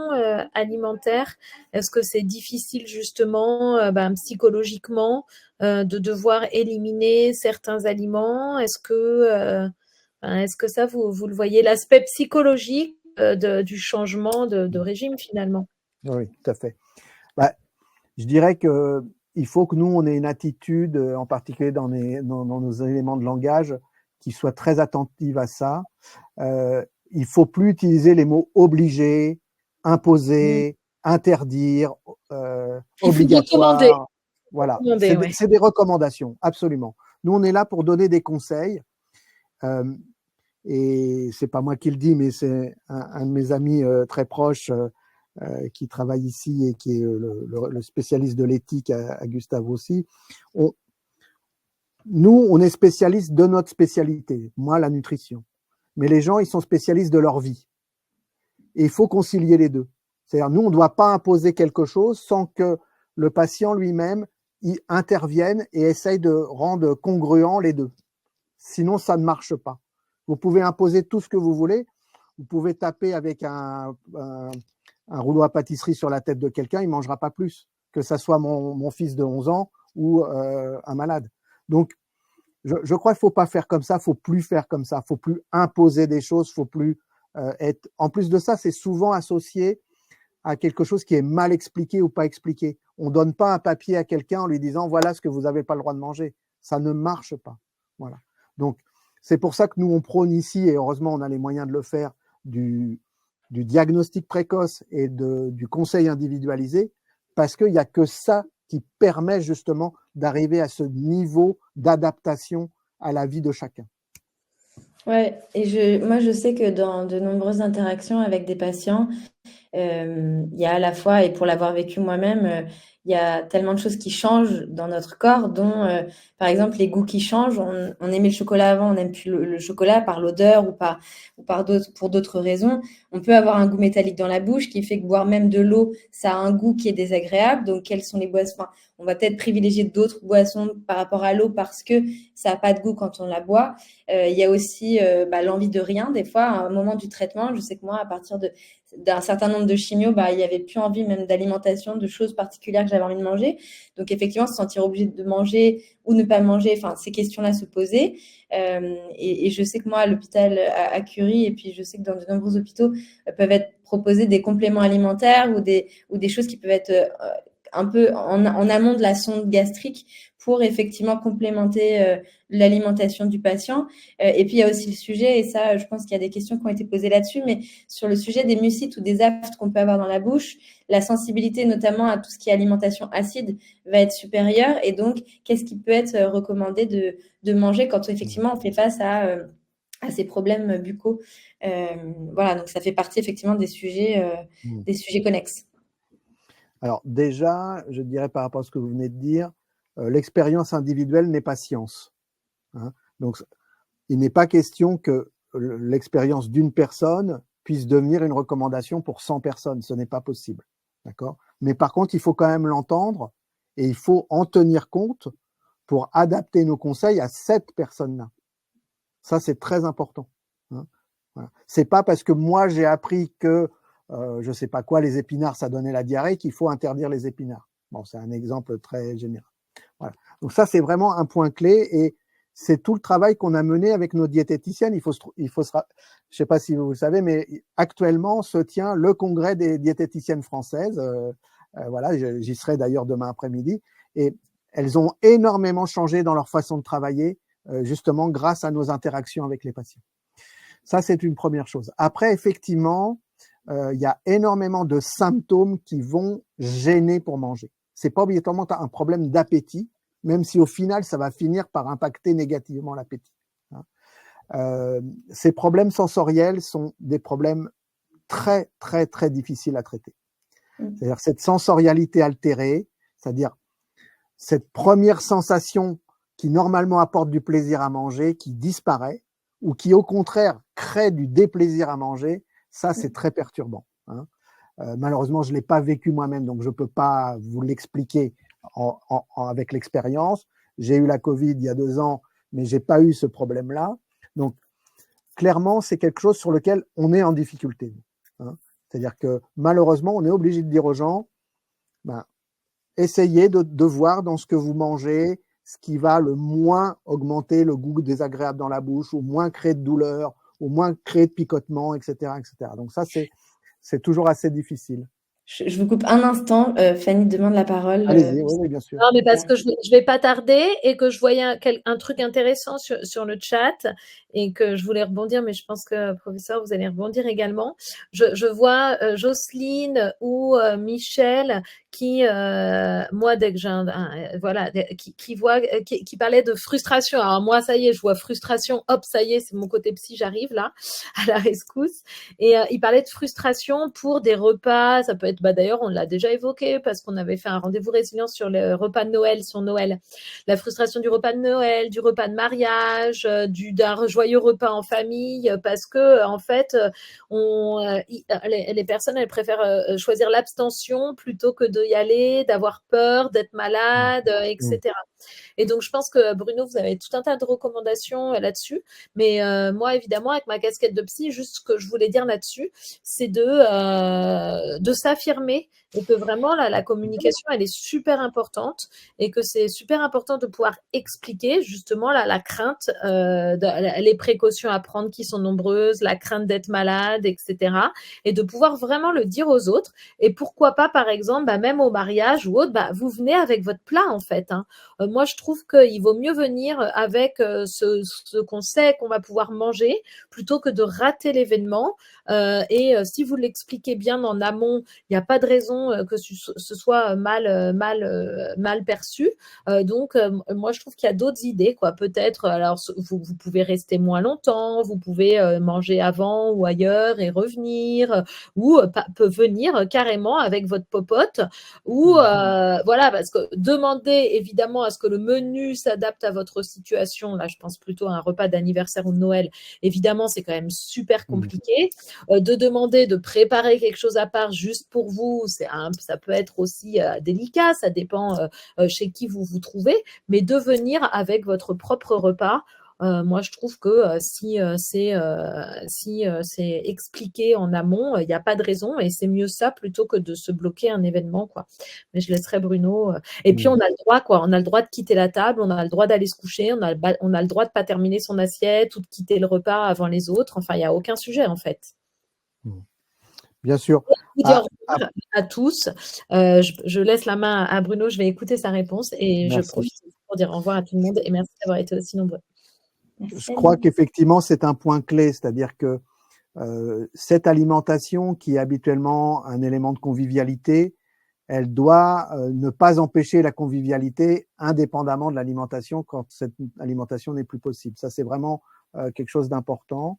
alimentaire? Est-ce que c'est difficile justement psychologiquement de devoir éliminer certains aliments? Est-ce que ça, vous le voyez, l'aspect psychologique du changement de régime finalement? Oui, tout à fait. Je dirais qu'il faut que nous, on ait une attitude, en particulier dans nos éléments de langage, qui soit très attentive à ça. Il faut plus utiliser les mots obligé, imposer, interdire, obligatoire. Voilà, c'est des recommandations, absolument. Nous, on est là pour donner des conseils. Et c'est pas moi qui le dis, mais c'est un de mes amis très proches qui travaille ici et qui est le spécialiste de l'éthique à Gustave aussi. Nous, on est spécialiste de notre spécialité, moi la nutrition. Mais les gens, ils sont spécialistes de leur vie. Et il faut concilier les deux. C'est-à-dire, nous, on ne doit pas imposer quelque chose sans que le patient lui-même y intervienne et essaye de rendre congruent les deux. Sinon, ça ne marche pas. Vous pouvez imposer tout ce que vous voulez. Vous pouvez taper avec un rouleau à pâtisserie sur la tête de quelqu'un, il ne mangera pas plus, que ça soit mon fils de 11 ans ou un malade. Donc, je crois qu'il ne faut pas faire comme ça, il ne faut plus faire comme ça, il ne faut plus imposer des choses, il ne faut plus être… En plus de ça, c'est souvent associé à quelque chose qui est mal expliqué ou pas expliqué. On ne donne pas un papier à quelqu'un en lui disant « voilà ce que vous n'avez pas le droit de manger ». Ça ne marche pas. Voilà. Donc, c'est pour ça que nous, on prône ici, et heureusement, on a les moyens de le faire, du diagnostic précoce et du conseil individualisé, parce qu'il n'y a que ça qui permet justement d'arriver à ce niveau d'adaptation à la vie de chacun. Ouais, et moi je sais que dans de nombreuses interactions avec des patients, il y a à la fois, et pour l'avoir vécu moi-même, il y a tellement de choses qui changent dans notre corps, dont par exemple les goûts qui changent. On aimait le chocolat avant, on n'aime plus le chocolat par l'odeur pour d'autres raisons. On peut avoir un goût métallique dans la bouche qui fait que boire même de l'eau, ça a un goût qui est désagréable. Donc quelles sont les boissons? Enfin, on va peut-être privilégier d'autres boissons par rapport à l'eau parce que ça n'a pas de goût quand on la boit. Il y a aussi l'envie de rien. Des fois, à un moment du traitement, je sais que moi, à partir d'un certain nombre de chimios, il n'y avait plus envie même d'alimentation, de choses particulières que j'avais envie de manger. Donc, effectivement, se sentir obligé de manger ou ne pas manger, enfin, ces questions-là se posaient. Et je sais que moi, à l'hôpital à Curie, et puis je sais que dans de nombreux hôpitaux, peuvent être proposés des compléments alimentaires ou des choses qui peuvent être un peu en amont de la sonde gastrique pour effectivement complémenter l'alimentation du patient. Et puis, il y a aussi le sujet, et ça, je pense qu'il y a des questions qui ont été posées là-dessus, mais sur le sujet des mucites ou des aftes qu'on peut avoir dans la bouche, la sensibilité notamment à tout ce qui est alimentation acide va être supérieure. Et donc, qu'est-ce qui peut être recommandé de manger quand effectivement on fait face à ces problèmes buccaux? Voilà, donc ça fait partie effectivement des sujets connexes. Alors déjà, je dirais par rapport à ce que vous venez de dire, l'expérience individuelle n'est pas science. Hein. Donc, il n'est pas question que l'expérience d'une personne puisse devenir une recommandation pour 100 personnes. Ce n'est pas possible. D'accord ? Mais par contre, il faut quand même l'entendre et il faut en tenir compte pour adapter nos conseils à cette personne-là. Ça, c'est très important. Hein. Voilà. C'est pas parce que moi, j'ai appris que je sais pas quoi, les épinards, ça donnait la diarrhée, qu'il faut interdire les épinards. Bon, c'est un exemple très général. Voilà. Donc ça, c'est vraiment un point clé et c'est tout le travail qu'on a mené avec nos diététiciennes. Je sais pas si vous le savez, mais actuellement se tient le congrès des diététiciennes françaises. Voilà, j'y serai d'ailleurs demain après-midi. Et elles ont énormément changé dans leur façon de travailler, justement grâce à nos interactions avec les patients. Ça, c'est une première chose. Après, effectivement, il y a énormément de symptômes qui vont gêner pour manger. C'est pas obligatoirement un problème d'appétit, même si au final, ça va finir par impacter négativement l'appétit. Ces problèmes sensoriels sont des problèmes très, très, très difficiles à traiter. C'est-à-dire cette sensorialité altérée, c'est-à-dire cette première sensation qui normalement apporte du plaisir à manger, qui disparaît, ou qui au contraire crée du déplaisir à manger, ça c'est très perturbant. Malheureusement, je ne l'ai pas vécu moi-même, donc je ne peux pas vous l'expliquer avec l'expérience. J'ai eu la Covid il y a 2 ans, mais je n'ai pas eu ce problème-là. Donc, clairement, c'est quelque chose sur lequel on est en difficulté. C'est-à-dire que malheureusement, on est obligé de dire aux gens, essayez de voir dans ce que vous mangez ce qui va le moins augmenter le goût désagréable dans la bouche, ou moins créer de douleur, ou moins créer de picotement, etc., etc. Donc ça, c'est toujours assez difficile. Je vous coupe un instant. Fanny demande la parole. Allez-y, oui, bien sûr. Non, mais parce que je vais pas tarder et que je voyais un truc intéressant sur le chat et que je voulais rebondir, mais je pense que, professeur, vous allez rebondir également. Je vois Jocelyne ou Michel qui, moi, dès que j'ai voilà, qui parlait de frustration. Alors moi, ça y est, je vois frustration. Hop, ça y est, c'est mon côté psy, j'arrive là à la rescousse. Et il parlait de frustration pour des repas. Ça peut être, d'ailleurs, on l'a déjà évoqué parce qu'on avait fait un rendez-vous résilience sur le repas de Noël, sur Noël. La frustration du repas de Noël, du repas de mariage, d'un joyeux repas en famille, parce que en fait, les personnes, elles préfèrent choisir l'abstention plutôt que d'y aller, d'avoir peur, d'être malade, etc. Et donc, je pense que Bruno, vous avez tout un tas de recommandations là-dessus. Mais moi, évidemment, avec ma casquette de psy, juste ce que je voulais dire là-dessus, c'est de s'affirmer et que vraiment, la communication, elle est super importante et que c'est super important de pouvoir expliquer justement la crainte, les précautions à prendre qui sont nombreuses, la crainte d'être malade, etc. Et de pouvoir vraiment le dire aux autres. Et pourquoi pas, par exemple, même au mariage ou autre, vous venez avec votre plat, en fait. Moi, je trouve qu'il vaut mieux venir avec ce qu'on sait qu'on va pouvoir manger plutôt que de rater l'événement. Et si vous l'expliquez bien en amont, il n'y a pas de raison que ce soit mal perçu. Donc, moi, je trouve qu'il y a d'autres idées, quoi. Peut-être, alors, vous pouvez rester moins longtemps, vous pouvez manger avant ou ailleurs et revenir, ou peut venir carrément avec votre popote, ou voilà, parce que demander évidemment à ce que le menu s'adapte à votre situation, là, je pense plutôt à un repas d'anniversaire ou de Noël, évidemment, c'est quand même super compliqué. De demander de préparer quelque chose à part juste pour vous, ça peut être aussi délicat, ça dépend chez qui vous vous trouvez, mais de venir avec votre propre repas, moi je trouve que si c'est expliqué en amont, il n'y a pas de raison et c'est mieux ça plutôt que de se bloquer un événement, quoi. Mais je laisserai Bruno. Et puis on a le droit, quoi. On a le droit de quitter la table, on a le droit d'aller se coucher, on a le droit de pas terminer son assiette ou de quitter le repas avant les autres. Enfin, il n'y a aucun sujet en fait. Bien sûr. Je vous dis au revoir à tous. Je laisse la main à Bruno, je vais écouter sa réponse et Merci. je profite pour dire au revoir à tout le monde et merci d'avoir été aussi nombreux. Je crois qu'effectivement, c'est un point clé, c'est-à-dire que cette alimentation qui est habituellement un élément de convivialité, elle doit ne pas empêcher la convivialité indépendamment de l'alimentation quand cette alimentation n'est plus possible. Ça, c'est vraiment quelque chose d'important.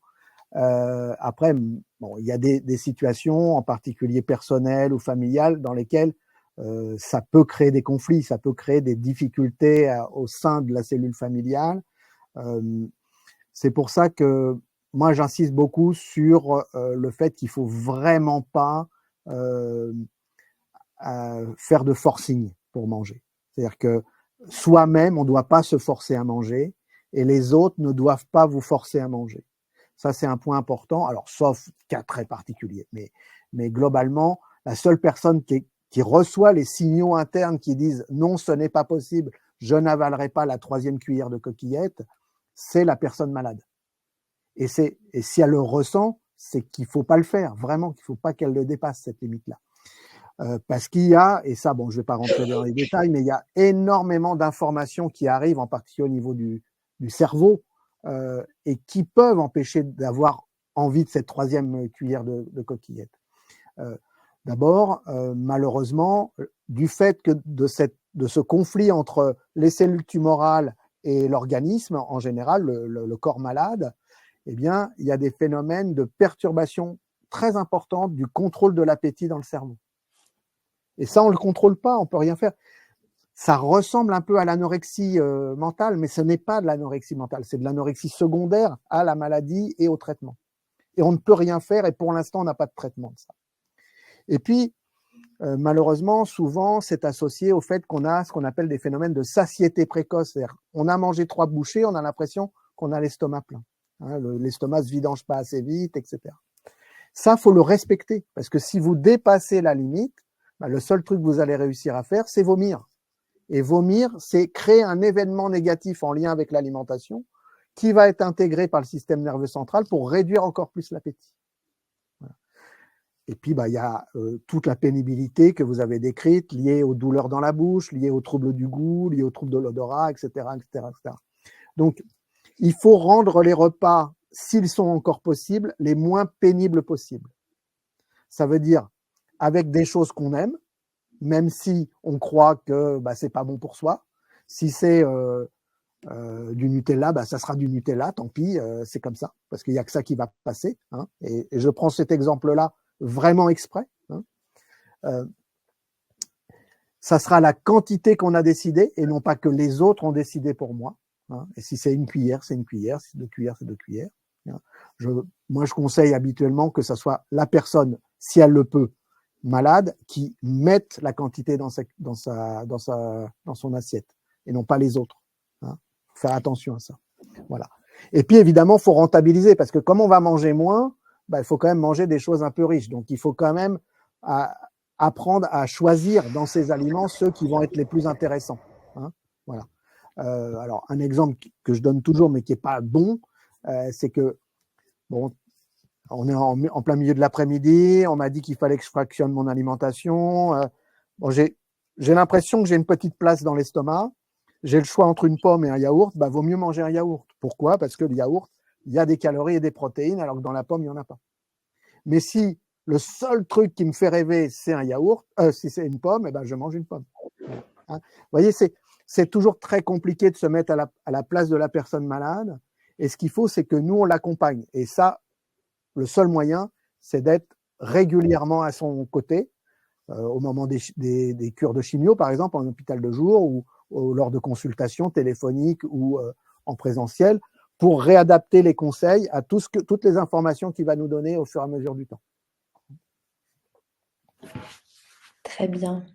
Après, bon, il y a des situations, en particulier personnelles ou familiales, dans lesquelles ça peut créer des conflits, ça peut créer des difficultés au sein de la cellule familiale. C'est pour ça que moi, j'insiste beaucoup sur le fait qu'il faut vraiment pas faire de forcing pour manger. C'est-à-dire que soi-même, on ne doit pas se forcer à manger et les autres ne doivent pas vous forcer à manger. Ça, c'est un point important. Alors, sauf cas très particulier. Mais globalement, la seule personne qui reçoit les signaux internes qui disent « non, ce n'est pas possible, je n'avalerai pas la 3e cuillère de coquillette », c'est la personne malade. Et si elle le ressent, c'est qu'il faut pas le faire, vraiment qu'il faut pas qu'elle le dépasse, cette limite-là. Parce qu'il y a, et ça, bon, je vais pas rentrer dans les détails, mais il y a énormément d'informations qui arrivent, en particulier au niveau du cerveau, et qui peuvent empêcher d'avoir envie de cette troisième cuillère de coquillette. D'abord, malheureusement, du fait que de ce conflit entre les cellules tumorales et l'organisme en général, le corps malade, eh bien, il y a des phénomènes de perturbation très importantes du contrôle de l'appétit dans le cerveau. Et ça, on ne le contrôle pas, on ne peut rien faire. Ça ressemble un peu à l'anorexie mentale, mais ce n'est pas de l'anorexie mentale, c'est de l'anorexie secondaire à la maladie et au traitement. Et on ne peut rien faire, et pour l'instant, on n'a pas de traitement de ça. Et puis, malheureusement, souvent, c'est associé au fait qu'on a ce qu'on appelle des phénomènes de satiété précoce. C'est-à-dire, on a mangé 3 bouchées, on a l'impression qu'on a l'estomac plein. Hein, l'estomac se vidange pas assez vite, etc. Ça, faut le respecter, parce que si vous dépassez la limite, bah, le seul truc que vous allez réussir à faire, c'est vomir. Et vomir, c'est créer un événement négatif en lien avec l'alimentation qui va être intégré par le système nerveux central pour réduire encore plus l'appétit. Voilà. Et puis, bah, il y a toute la pénibilité que vous avez décrite, liée aux douleurs dans la bouche, liée aux troubles du goût, liée aux troubles de l'odorat, etc., etc., etc. Donc, il faut rendre les repas, s'ils sont encore possibles, les moins pénibles possibles. Ça veut dire avec des choses qu'on aime, même si on croit que bah, c'est pas bon pour soi. Si c'est du Nutella, bah, ça sera du Nutella, tant pis, c'est comme ça, parce qu'il n'y a que ça qui va passer. Hein, et je prends cet exemple-là vraiment exprès. Hein. Ça sera la quantité qu'on a décidé et non pas que les autres ont décidé pour moi. Hein. Et si c'est une cuillère, c'est une cuillère. Si c'est 2 cuillères, c'est 2 cuillères. Hein. Moi, je conseille habituellement que ça soit la personne, si elle le peut, malade, qui mette la quantité dans son assiette et non pas les autres. Hein. Faut faire attention à ça. Voilà. Et puis, évidemment, faut rentabiliser parce que comme on va manger moins, bah, il faut quand même manger des choses un peu riches. Donc, il faut quand même apprendre à choisir dans ces aliments ceux qui vont être les plus intéressants. Hein. Voilà. Alors, un exemple que je donne toujours, mais qui n'est pas bon, c'est que, bon, on est en plein milieu de l'après-midi, on m'a dit qu'il fallait que je fractionne mon alimentation. Bon, j'ai l'impression que j'ai une petite place dans l'estomac. J'ai le choix entre une pomme et un yaourt. Bah, vaut mieux manger un yaourt. Pourquoi? Parce que le yaourt, il y a des calories et des protéines, alors que dans la pomme, il n'y en a pas. Mais si le seul truc qui me fait rêver, c'est un yaourt, si c'est une pomme, eh ben, je mange une pomme. Hein. Vous voyez, c'est toujours très compliqué de se mettre à la place de la personne malade. Et ce qu'il faut, c'est que nous, on l'accompagne. Et ça, le seul moyen, c'est d'être régulièrement à son côté, au moment des cures de chimio, par exemple, en hôpital de jour ou lors de consultations téléphoniques ou en présentiel, pour réadapter les conseils à toutes les informations qu'il va nous donner au fur et à mesure du temps. Très bien.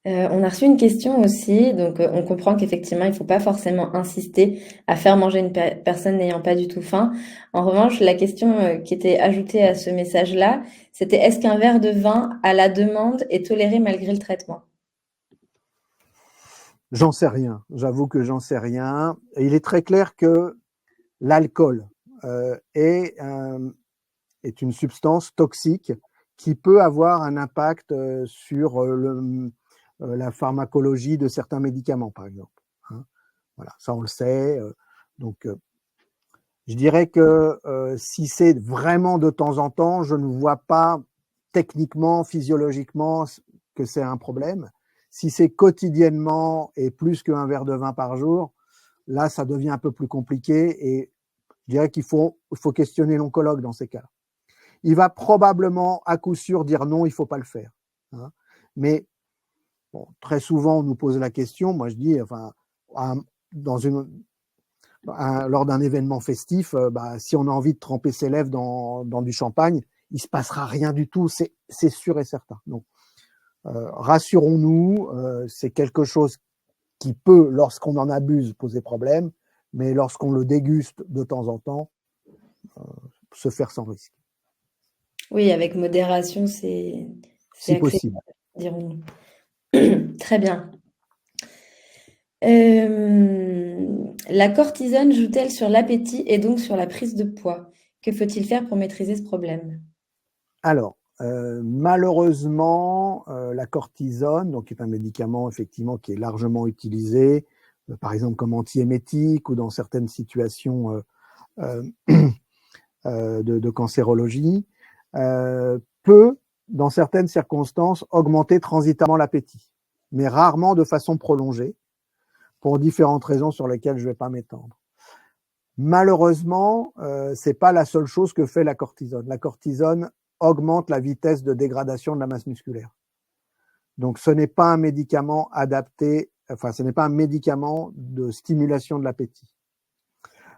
On a reçu une question aussi, donc on comprend qu'effectivement, il ne faut pas forcément insister à faire manger une personne n'ayant pas du tout faim. En revanche, la question qui était ajoutée à ce message-là, c'était est-ce qu'un verre de vin à la demande est toléré malgré le traitement? J'en sais rien, j'avoue que j'en sais rien. Et il est très clair que l'alcool est une substance toxique qui peut avoir un impact sur la pharmacologie de certains médicaments, par exemple. Hein. Voilà, ça on le sait. Donc, je dirais que si c'est vraiment de temps en temps, je ne vois pas techniquement, physiologiquement que c'est un problème. Si c'est quotidiennement et plus qu'un verre de vin par jour, là, ça devient un peu plus compliqué et je dirais qu'il faut questionner l'oncologue dans ces cas-là. Il va probablement, à coup sûr, dire non, il ne faut pas le faire. Hein. Mais bon, très souvent, on nous pose la question. Moi, je dis, enfin, lors d'un événement festif, si on a envie de tremper ses lèvres dans du champagne, il ne se passera rien du tout, c'est sûr et certain. Donc, rassurons-nous, c'est quelque chose qui peut, lorsqu'on en abuse, poser problème, mais lorsqu'on le déguste de temps en temps, se faire sans risque. Oui, avec modération, c'est si possible, dirons-nous. Très bien. La cortisone joue-t-elle sur l'appétit et donc sur la prise de poids? Que faut-il faire pour maîtriser ce problème? Alors, malheureusement, la cortisone, donc qui est un médicament effectivement qui est largement utilisé, par exemple comme antiémétique ou dans certaines situations euh, de cancérologie, peut, dans certaines circonstances, augmenter transitamment l'appétit, mais rarement de façon prolongée, pour différentes raisons sur lesquelles je ne vais pas m'étendre. Malheureusement, c'est pas la seule chose que fait la cortisone. La cortisone augmente la vitesse de dégradation de la masse musculaire. Donc, ce n'est pas un médicament adapté, enfin, ce n'est pas un médicament de stimulation de l'appétit.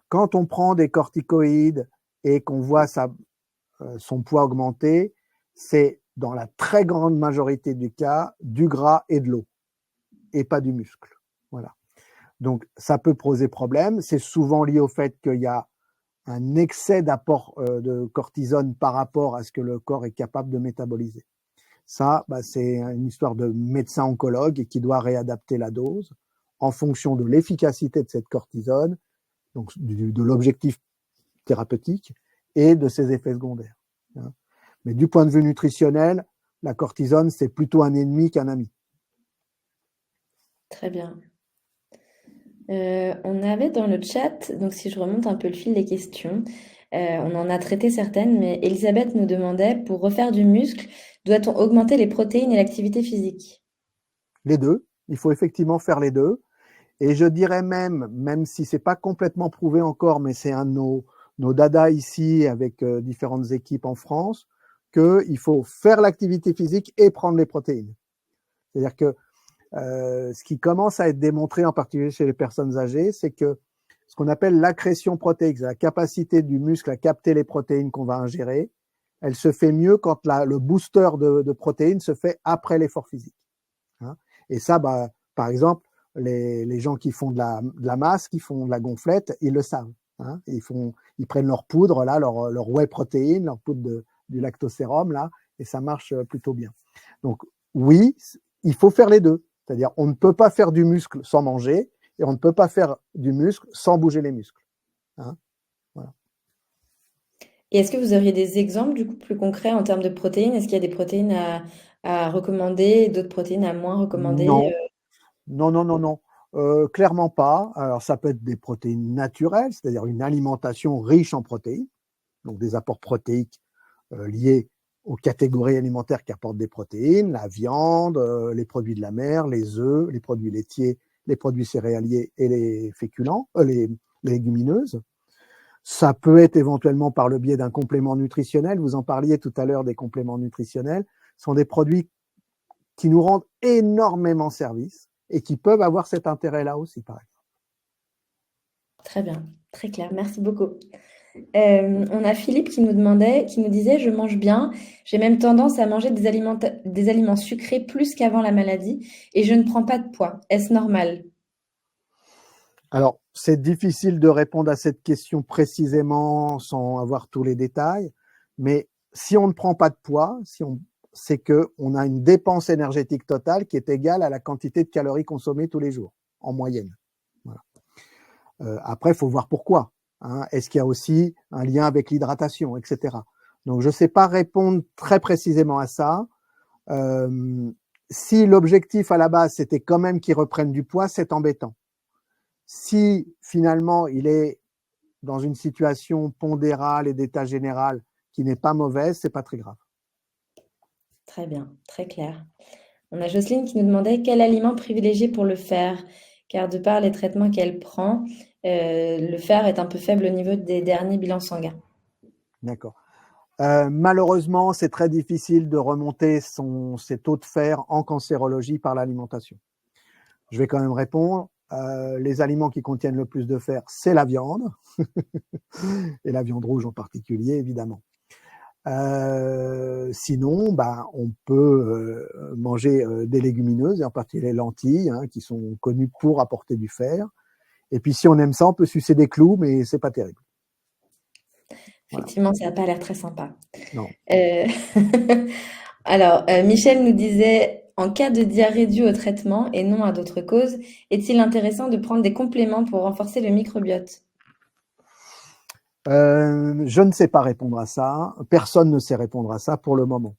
Quand on prend des corticoïdes et qu'on voit son poids augmenter, c'est dans la très grande majorité du cas du gras et de l'eau, et pas du muscle. Voilà. Donc, ça peut poser problème. C'est souvent lié au fait qu'il y a un excès d'apport de cortisone par rapport à ce que le corps est capable de métaboliser. Ça, c'est une histoire de médecin oncologue qui doit réadapter la dose en fonction de l'efficacité de cette cortisone, donc de l'objectif thérapeutique et de ses effets secondaires. Mais du point de vue nutritionnel, la cortisone, c'est plutôt un ennemi qu'un ami. Très bien. On avait dans le chat, donc si je remonte un peu le fil des questions, on en a traité certaines, mais Elisabeth nous demandait, pour refaire du muscle, doit-on augmenter les protéines et l'activité physique? Les deux, il faut effectivement faire les deux. Et je dirais même si c'est pas complètement prouvé encore, mais c'est un de nos dadas ici avec différentes équipes en France, qu'il faut faire l'activité physique et prendre les protéines. C'est-à-dire que ce qui commence à être démontré, en particulier chez les personnes âgées, c'est que ce qu'on appelle l'accrétion protéique, c'est la capacité du muscle à capter les protéines qu'on va ingérer, elle se fait mieux quand le booster de protéines se fait après l'effort physique. Hein. Et ça, par exemple, les gens qui font de la masse, qui font de la gonflette, ils le savent. Hein. Ils prennent leur poudre, là, leur whey protéine, leur poudre du lactosérum, là, et ça marche plutôt bien. Donc, oui, il faut faire les deux. C'est-à-dire, on ne peut pas faire du muscle sans manger et on ne peut pas faire du muscle sans bouger les muscles. Hein, voilà. Et est-ce que vous auriez des exemples du coup plus concrets en termes de protéines? Est-ce qu'il y a des protéines à recommander et d'autres protéines à moins recommander? Non. Clairement pas. Alors, ça peut être des protéines naturelles, c'est-à-dire une alimentation riche en protéines, donc des apports protéiques liés aux catégories alimentaires qui apportent des protéines, la viande, les produits de la mer, les œufs, les produits laitiers, les produits céréaliers et les féculents, les légumineuses. Ça peut être éventuellement par le biais d'un complément nutritionnel. Vous en parliez tout à l'heure des compléments nutritionnels. Ce sont des produits qui nous rendent énormément service et qui peuvent avoir cet intérêt-là aussi, par exemple. Très bien, très clair, merci beaucoup. On a Philippe qui nous disait, je mange bien, j'ai même tendance à manger des aliments sucrés plus qu'avant la maladie et je ne prends pas de poids. Est-ce normal? Alors, c'est difficile de répondre à cette question précisément sans avoir tous les détails, mais si on ne prend pas de poids, c'est qu'on a une dépense énergétique totale qui est égale à la quantité de calories consommées tous les jours, en moyenne. Voilà. Après, il faut voir pourquoi. Hein. Est-ce qu'il y a aussi un lien avec l'hydratation, etc. Donc, je ne sais pas répondre très précisément à ça. Si l'objectif à la base, c'était quand même qu'ils reprennent du poids, c'est embêtant. Si finalement, il est dans une situation pondérale et d'état général qui n'est pas mauvaise, c'est pas très grave. Très bien, très clair. On a Jocelyne qui nous demandait quel aliment privilégier pour le fer, car de par les traitements qu'elle prend, le fer est un peu faible au niveau des derniers bilans sanguins. D'accord. Malheureusement, c'est très difficile de remonter ses taux de fer en cancérologie par l'alimentation. Je vais quand même répondre. Les aliments qui contiennent le plus de fer, c'est la viande, et la viande rouge en particulier, évidemment. Sinon, on peut manger des légumineuses, et en particulier les lentilles, hein, qui sont connues pour apporter du fer. Et puis, si on aime ça, on peut sucer des clous, mais c'est pas terrible. Effectivement, voilà. Ça n'a pas l'air très sympa. Non. Alors, Michel nous disait, En cas de diarrhée due au traitement et non à d'autres causes, est-il intéressant de prendre des compléments pour renforcer le microbiote? Je ne sais pas répondre à ça. Personne ne sait répondre à ça pour le moment.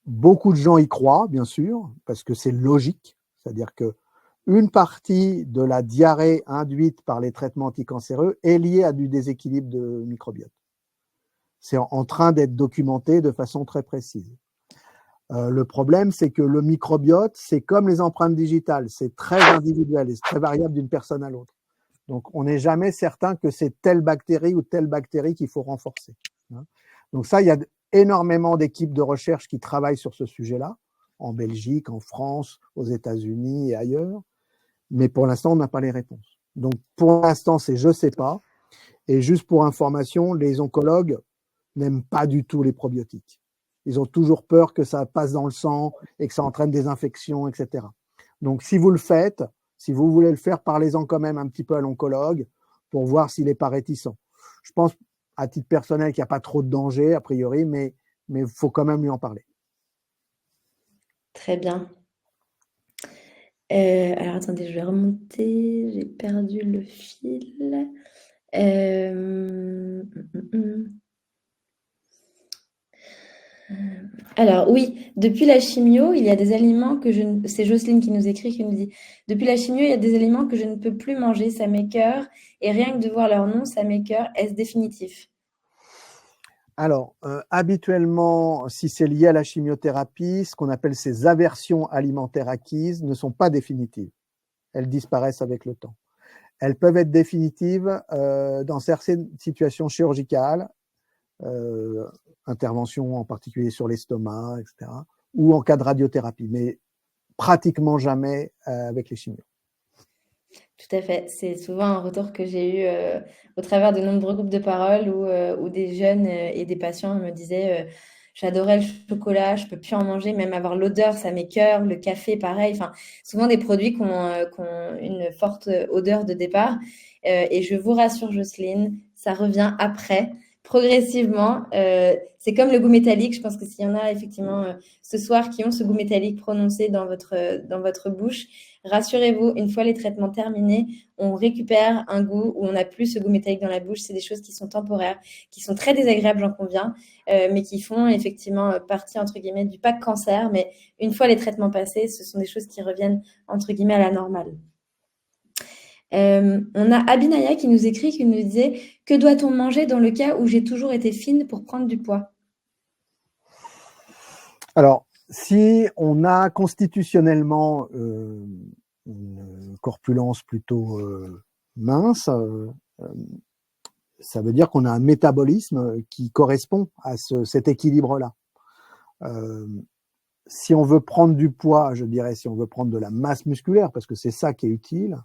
Beaucoup de gens y croient, bien sûr, parce que c'est logique. C'est-à-dire que une partie de la diarrhée induite par les traitements anticancéreux est liée à du déséquilibre de microbiote. C'est en train d'être documenté de façon très précise. Le problème, c'est que le microbiote, c'est comme les empreintes digitales, c'est très individuel et c'est très variable d'une personne à l'autre. Donc, on n'est jamais certain que c'est telle bactérie ou telle bactérie qu'il faut renforcer. Donc ça, il y a énormément d'équipes de recherche qui travaillent sur ce sujet-là, en Belgique, en France, aux États-Unis et ailleurs. Mais pour l'instant, on n'a pas les réponses. Donc, pour l'instant, c'est je sais pas. Et juste pour information, les oncologues n'aiment pas du tout les probiotiques. Ils ont toujours peur que ça passe dans le sang et que ça entraîne des infections, etc. Donc, si vous le faites, si vous voulez le faire, parlez-en quand même un petit peu à l'oncologue pour voir s'il n'est pas réticent. Je pense, à titre personnel, qu'il n'y a pas trop de danger, a priori, mais il faut quand même lui en parler. Très bien. Alors attendez, je vais remonter. J'ai perdu le fil. Alors oui, depuis la chimio, il y a des aliments que je ne... C'est Jocelyne qui nous écrit, qui nous dit, depuis la chimio, il y a des aliments que je ne peux plus manger, ça m'écoeure, et rien que de voir leur nom, ça m'écoeure. Est-ce définitif? Alors, habituellement, si c'est lié à la chimiothérapie, ce qu'on appelle ces aversions alimentaires acquises ne sont pas définitives. Elles disparaissent avec le temps. Elles peuvent être définitives dans certaines situations chirurgicales, intervention en particulier sur l'estomac, etc., ou en cas de radiothérapie, mais pratiquement jamais avec les chimios. Tout à fait. C'est souvent un retour que j'ai eu au travers de nombreux groupes de parole où des jeunes et des patients me disaient j'adorais le chocolat, je peux plus en manger, même avoir l'odeur, ça m'écoeure, le café, pareil. Enfin, souvent des produits qui ont une forte odeur de départ. Et je vous rassure, Jocelyne, ça revient après, progressivement. C'est comme le goût métallique. Je pense que s'il y en a effectivement ce soir qui ont ce goût métallique prononcé dans votre bouche, rassurez-vous, une fois les traitements terminés, on récupère un goût où on n'a plus ce goût métallique dans la bouche. C'est des choses qui sont temporaires, qui sont très désagréables, j'en conviens, mais qui font effectivement partie, entre guillemets, du pack cancer. Mais une fois les traitements passés, ce sont des choses qui reviennent, entre guillemets, à la normale. On a Abinaya qui nous écrit, qui nous disait « Que doit-on manger dans le cas où j'ai toujours été fine pour prendre du poids ?» Alors, si on a constitutionnellement une corpulence plutôt mince, ça veut dire qu'on a un métabolisme qui correspond à cet équilibre-là. Si on veut prendre du poids, je dirais, si on veut prendre de la masse musculaire, parce que c'est ça qui est utile,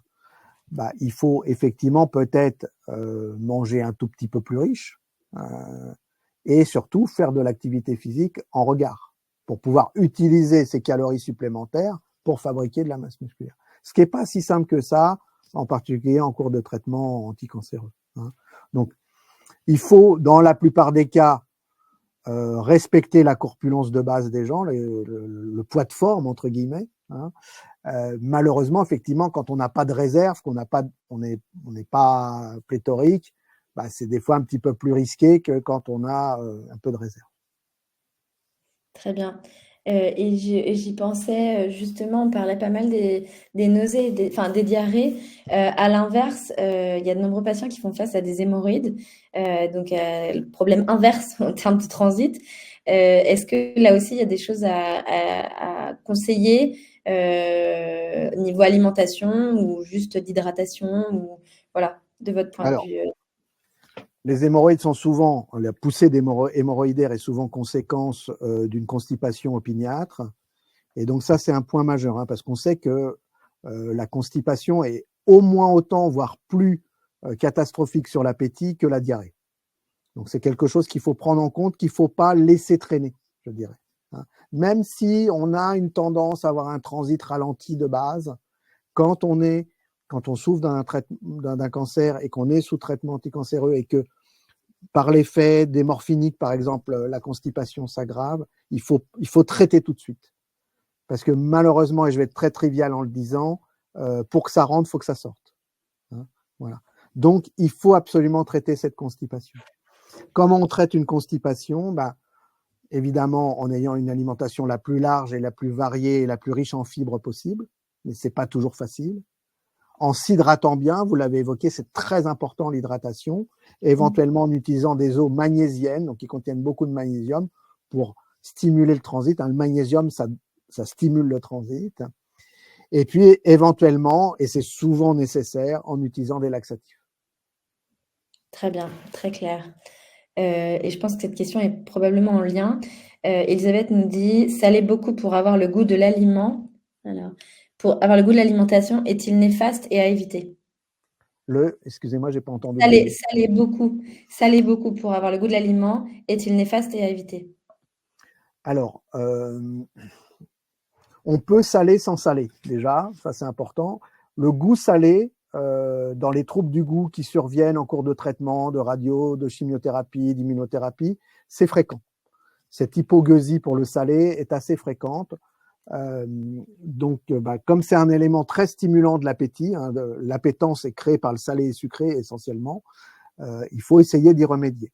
bah, il faut effectivement peut-être manger un tout petit peu plus riche et surtout faire de l'activité physique en regard pour pouvoir utiliser ces calories supplémentaires pour fabriquer de la masse musculaire. Ce qui n'est pas si simple que ça, en particulier en cours de traitement anticancéreux. Donc, il faut, dans la plupart des cas, respecter la corpulence de base des gens, le poids de forme, entre guillemets. Malheureusement, effectivement, quand on n'a pas de réserve, on n'est pas pléthorique, bah, c'est des fois un petit peu plus risqué que quand on a un peu de réserve. Très bien. Et j'y pensais justement, on parlait pas mal des nausées, des diarrhées. À l'inverse, il y a de nombreux patients qui font face à des hémorroïdes, donc le problème inverse en termes de transit. Est-ce que là aussi, il y a des choses à conseiller niveau alimentation ou juste d'hydratation ou voilà, de votre point de Alors, vue? les hémorroïdes sont souvent, la poussée hémorroïdaire est souvent conséquence d'une constipation opiniâtre. Et donc ça, c'est un point majeur, parce qu'on sait que la constipation est au moins autant, voire plus catastrophique sur l'appétit que la diarrhée. Donc c'est quelque chose qu'il faut prendre en compte, qu'il ne faut pas laisser traîner, je dirais. Même si on a une tendance à avoir un transit ralenti de base, quand on souffre d'un cancer et qu'on est sous traitement anticancéreux et que par l'effet des morphiniques, par exemple, la constipation s'aggrave, il faut traiter tout de suite. Parce que malheureusement, et je vais être très trivial en le disant, pour que ça rentre, il faut que ça sorte. Hein, voilà. Donc, il faut absolument traiter cette constipation. Comment on traite une constipation? Évidemment, en ayant une alimentation la plus large et la plus variée et la plus riche en fibres possible, mais c'est pas toujours facile. En s'hydratant bien, vous l'avez évoqué, c'est très important l'hydratation, éventuellement en utilisant des eaux magnésiennes, donc qui contiennent beaucoup de magnésium pour stimuler le transit. Le magnésium, ça stimule le transit. Et puis, éventuellement, et c'est souvent nécessaire, en utilisant des laxatifs. Très bien, très clair. Et je pense que cette question est probablement en lien. Elisabeth nous dit, saler beaucoup pour avoir le goût de l'aliment. Alors, pour avoir le goût de l'alimentation, est-il néfaste et à éviter? Excusez-moi, j'ai pas entendu le début. Saler beaucoup pour avoir le goût de l'aliment, est-il néfaste et à éviter? Alors, on peut saler sans saler, déjà, ça c'est important. Le goût salé, dans les troubles du goût qui surviennent en cours de traitement, de radio, de chimiothérapie, d'immunothérapie, c'est fréquent. Cette hypogueusie pour le salé est assez fréquente. Donc, comme c'est un élément très stimulant de l'appétit, l'appétence est créée par le salé et sucré essentiellement, il faut essayer d'y remédier.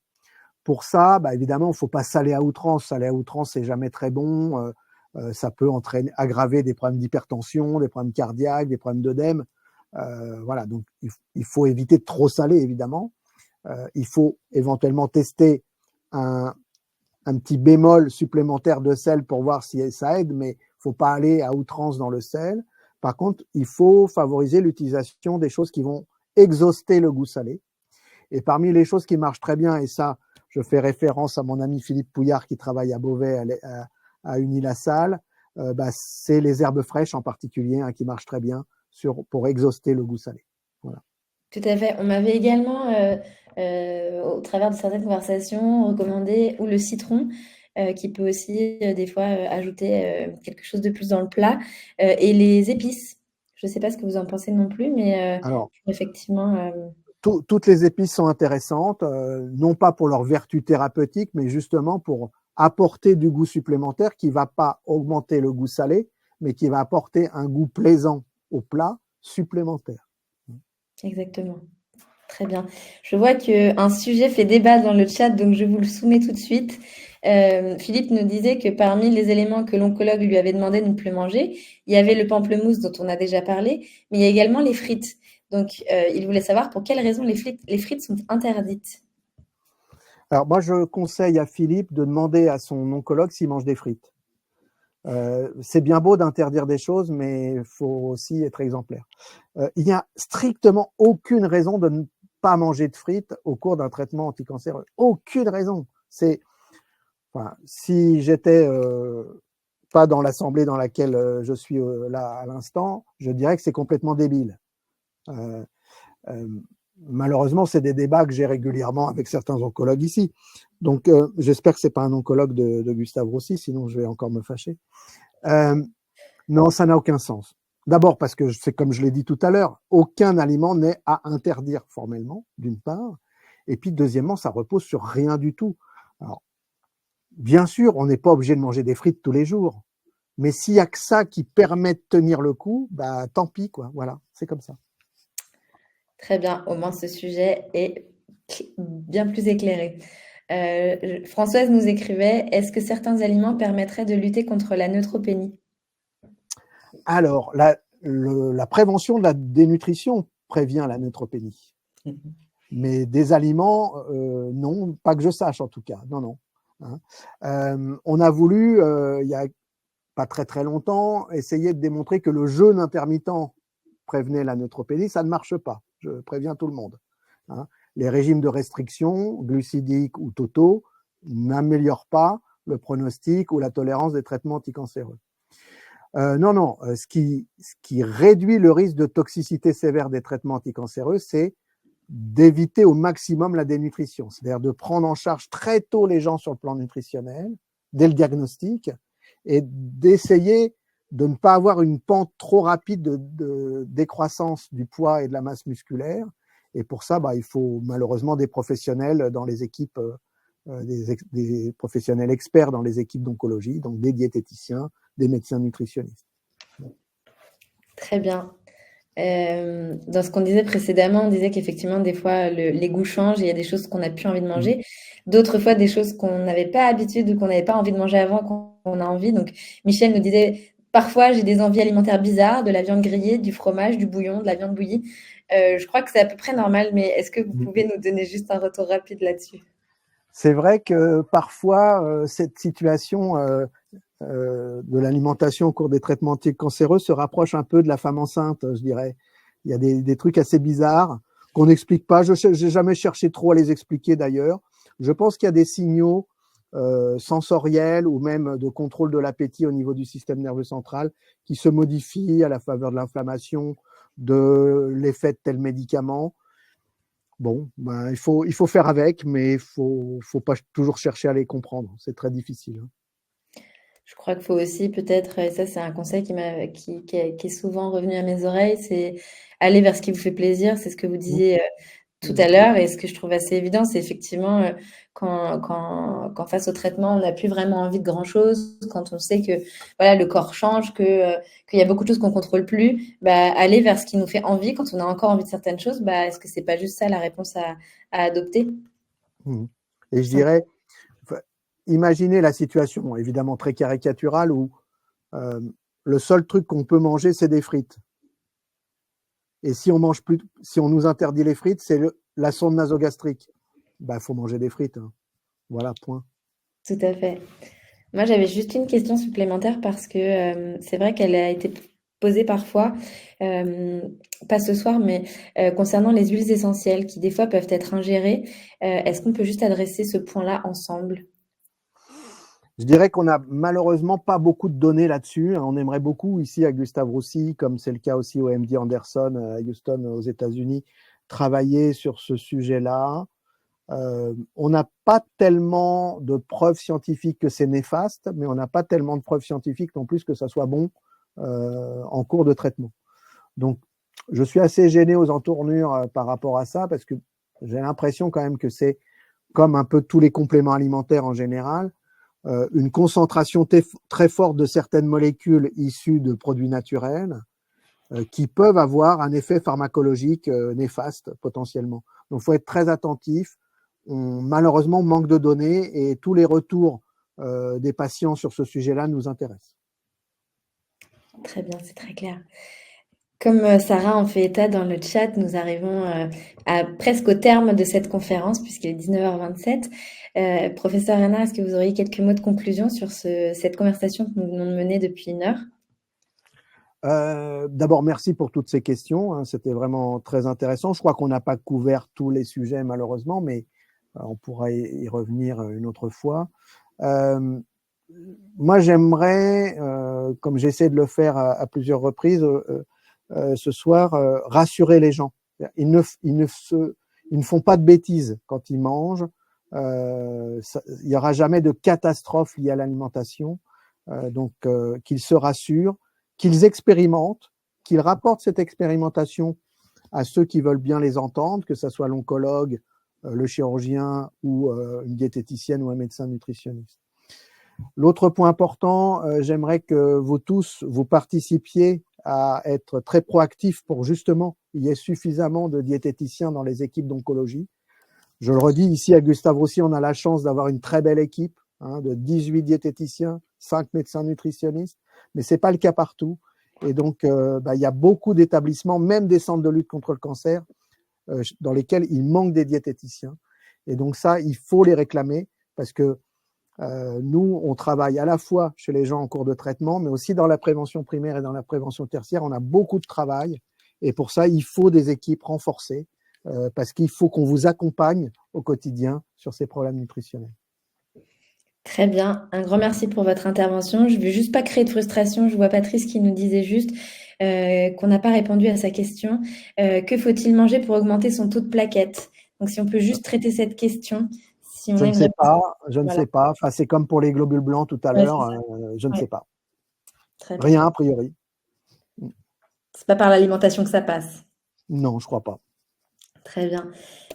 Pour ça, évidemment, il ne faut pas saler à outrance. Saler à outrance, c'est jamais très bon. Ça peut aggraver des problèmes d'hypertension, des problèmes cardiaques, des problèmes d'œdème. Voilà, donc il faut éviter de trop saler, évidemment. Il faut éventuellement tester un petit bémol supplémentaire de sel pour voir si ça aide, mais il ne faut pas aller à outrance dans le sel. Par contre, il faut favoriser l'utilisation des choses qui vont exhauster le goût salé. Et parmi les choses qui marchent très bien, et ça, je fais référence à mon ami Philippe Pouillard qui travaille à Beauvais, à Unilassal, c'est les herbes fraîches en particulier qui marchent très bien pour exhauster le goût salé. Voilà. Tout à fait. On m'avait également, au travers de certaines conversations, recommandé ou le citron, qui peut aussi des fois ajouter quelque chose de plus dans le plat, et les épices. Je ne sais pas ce que vous en pensez non plus, mais Alors, effectivement. Toutes les épices sont intéressantes, non pas pour leur vertu thérapeutique, mais justement pour apporter du goût supplémentaire qui ne va pas augmenter le goût salé, mais qui va apporter un goût plaisant au plat supplémentaire. Exactement. Très bien. Je vois qu'un sujet fait débat dans le chat, donc je vous le soumets tout de suite. Philippe nous disait que parmi les éléments que l'oncologue lui avait demandé de ne plus manger, il y avait le pamplemousse dont on a déjà parlé, mais il y a également les frites. Donc, il voulait savoir pour quelles raisons les frites sont interdites. Alors moi, je conseille à Philippe de demander à son oncologue s'il mange des frites. C'est bien beau d'interdire des choses, mais il faut aussi être exemplaire. Il n'y a strictement aucune raison de ne pas manger de frites au cours d'un traitement anticancéreux. Aucune raison. Si j'étais pas dans l'assemblée dans laquelle je suis là à l'instant, je dirais que c'est complètement débile. Malheureusement, c'est des débats que j'ai régulièrement avec certains oncologues ici. Donc, j'espère que c'est pas un oncologue de Gustave Roussy, sinon je vais encore me fâcher. Non, ça n'a aucun sens. D'abord parce que, c'est comme je l'ai dit tout à l'heure, aucun aliment n'est à interdire formellement, d'une part. Et puis, deuxièmement, ça repose sur rien du tout. Alors, bien sûr, on n'est pas obligé de manger des frites tous les jours. Mais s'il y a que ça qui permet de tenir le coup, tant pis, quoi. Voilà, c'est comme ça. Très bien, au moins ce sujet est bien plus éclairé. Françoise nous écrivait, est-ce que certains aliments permettraient de lutter contre la neutropénie? Alors, la prévention de la dénutrition prévient la neutropénie. Mais des aliments, non, pas que je sache en tout cas. Non. On a voulu, il y a pas très très longtemps, essayer de démontrer que le jeûne intermittent prévenait la neutropénie. Ça ne marche pas, je préviens tout le monde. Les régimes de restriction, glucidiques ou totaux, n'améliorent pas le pronostic ou la tolérance des traitements anticancéreux. Non, ce qui réduit le risque de toxicité sévère des traitements anticancéreux, c'est d'éviter au maximum la dénutrition, c'est-à-dire de prendre en charge très tôt les gens sur le plan nutritionnel, dès le diagnostic, et d'essayer de ne pas avoir une pente trop rapide de décroissance du poids et de la masse musculaire. Et pour ça, il faut malheureusement des professionnels dans les équipes, des professionnels experts dans les équipes d'oncologie, donc des diététiciens, des médecins nutritionnistes. Très bien. Dans ce qu'on disait précédemment, on disait qu'effectivement, des fois, les goûts changent et il y a des choses qu'on n'a plus envie de manger. D'autres fois, des choses qu'on n'avait pas habitude ou qu'on n'avait pas envie de manger avant, qu'on a envie. Donc, Michel nous disait, parfois, j'ai des envies alimentaires bizarres, de la viande grillée, du fromage, du bouillon, de la viande bouillie. Je crois que c'est à peu près normal, mais est-ce que vous pouvez nous donner juste un retour rapide là-dessus? C'est vrai que parfois, cette situation de l'alimentation au cours des traitements anticancéreux se rapproche un peu de la femme enceinte, je dirais. Il y a des trucs assez bizarres qu'on n'explique pas. Je n'ai jamais cherché trop à les expliquer d'ailleurs. Je pense qu'il y a des signaux sensoriels ou même de contrôle de l'appétit au niveau du système nerveux central qui se modifient à la faveur de l'inflammation, de l'effet de tel médicament. Bon, ben, il faut faire avec, mais il faut pas toujours chercher à les comprendre. C'est très difficile. Je crois qu'il faut aussi peut-être, et ça c'est un conseil qui est souvent revenu à mes oreilles, c'est aller vers ce qui vous fait plaisir. C'est ce que vous disiez tout à l'heure, et ce que je trouve assez évident, c'est effectivement quand face au traitement, on n'a plus vraiment envie de grand-chose, quand on sait que voilà, le corps change, qu'il y a beaucoup de choses qu'on contrôle plus, bah, aller vers ce qui nous fait envie, quand on a encore envie de certaines choses, bah, est-ce que c'est pas juste ça la réponse à adopter? Et je dirais, imaginez la situation, évidemment très caricaturale, où le seul truc qu'on peut manger, c'est des frites. Et si on nous interdit les frites, c'est la sonde nasogastrique. Bah, faut manger des frites. Hein. Voilà, point. Tout à fait. Moi, j'avais juste une question supplémentaire parce que c'est vrai qu'elle a été posée parfois, pas ce soir, mais concernant les huiles essentielles qui des fois peuvent être ingérées. Est-ce qu'on peut juste adresser ce point-là ensemble? Je dirais qu'on n'a malheureusement pas beaucoup de données là-dessus. On aimerait beaucoup ici à Gustave Roussy, comme c'est le cas aussi au MD Anderson à Houston aux États-Unis, travailler sur ce sujet-là. On n'a pas tellement de preuves scientifiques que c'est néfaste, mais on n'a pas tellement de preuves scientifiques non plus que ça soit bon en cours de traitement. Donc, je suis assez gêné aux entournures par rapport à ça, parce que j'ai l'impression quand même que c'est comme un peu tous les compléments alimentaires en général, une concentration très forte de certaines molécules issues de produits naturels qui peuvent avoir un effet pharmacologique néfaste potentiellement. Donc, il faut être très attentif. Malheureusement, on manque de données et tous les retours des patients sur ce sujet-là nous intéressent. Très bien, c'est très clair. Comme Sarah en fait état dans le chat, nous arrivons presque au terme de cette conférence puisqu'il est 19h27. Professeur Renard, est-ce que vous auriez quelques mots de conclusion sur cette conversation que nous venons de mener depuis une heure? D'abord, merci pour toutes ces questions. Hein, c'était vraiment très intéressant. Je crois qu'on n'a pas couvert tous les sujets malheureusement, mais on pourra y revenir une autre fois. Moi, j'aimerais, comme j'essaie de le faire à plusieurs reprises ce soir, rassurer les gens. Ils ne font pas de bêtises quand ils mangent. Il n'y aura jamais de catastrophe liée à l'alimentation. Donc, qu'ils se rassurent, qu'ils expérimentent, qu'ils rapportent cette expérimentation à ceux qui veulent bien les entendre, que ce soit l'oncologue, le chirurgien ou une diététicienne ou un médecin nutritionniste. L'autre point important, j'aimerais que vous tous, vous participiez à être très proactifs pour justement il y ait suffisamment de diététiciens dans les équipes d'oncologie. Je le redis, ici à Gustave Roussy, on a la chance d'avoir une très belle équipe de 18 diététiciens, 5 médecins nutritionnistes, mais ce n'est pas le cas partout. Et donc, il y a beaucoup d'établissements, même des centres de lutte contre le cancer, dans lesquels il manque des diététiciens. Et donc ça, il faut les réclamer parce que nous, on travaille à la fois chez les gens en cours de traitement, mais aussi dans la prévention primaire et dans la prévention tertiaire. On a beaucoup de travail et pour ça, il faut des équipes renforcées parce qu'il faut qu'on vous accompagne au quotidien sur ces problèmes nutritionnels. Très bien, un grand merci pour votre intervention. Je ne veux juste pas créer de frustration. Je vois Patrice qui nous disait juste qu'on n'a pas répondu à sa question. Que faut-il manger pour augmenter son taux de plaquettes? Donc, si on peut juste traiter cette question. Si on Je a ne une sais réponse. pas, je ne sais pas. Enfin, c'est comme pour les globules blancs tout à Ouais, l'heure, c'est ça. je ne Ouais, sais pas. très bien. Rien a priori. C'est pas par l'alimentation que ça passe. Non, je crois pas. Très bien.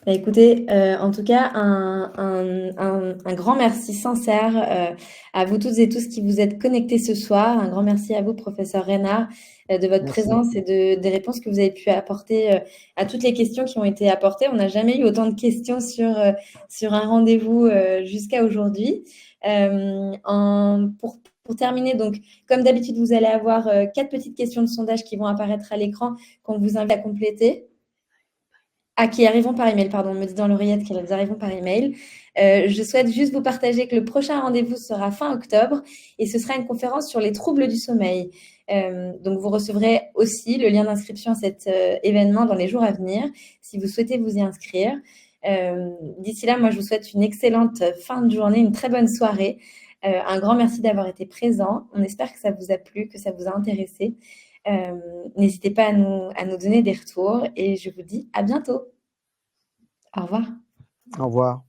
Bah, écoutez, en tout cas, un grand merci sincère à vous toutes et tous qui vous êtes connectés ce soir. Un grand merci à vous, professeur Reynard, de votre Merci. présence et des réponses que vous avez pu apporter à toutes les questions qui ont été apportées. On n'a jamais eu autant de questions sur un rendez-vous jusqu'à aujourd'hui. Pour terminer, donc, comme d'habitude, vous allez avoir 4 petites questions de sondage qui vont apparaître à l'écran qu'on vous invite à compléter. Ah, qui arriveront par email, pardon, on me dit dans l'oreillette qu'elles arriveront par email. Je souhaite juste vous partager que le prochain rendez-vous sera fin octobre et ce sera une conférence sur les troubles du sommeil. Donc, vous recevrez aussi le lien d'inscription à cet événement dans les jours à venir si vous souhaitez vous y inscrire. D'ici là, moi, je vous souhaite une excellente fin de journée, une très bonne soirée. Un grand merci d'avoir été présent. On espère que ça vous a plu, que ça vous a intéressé. N'hésitez pas à nous donner des retours et je vous dis à bientôt. Au revoir. Au revoir.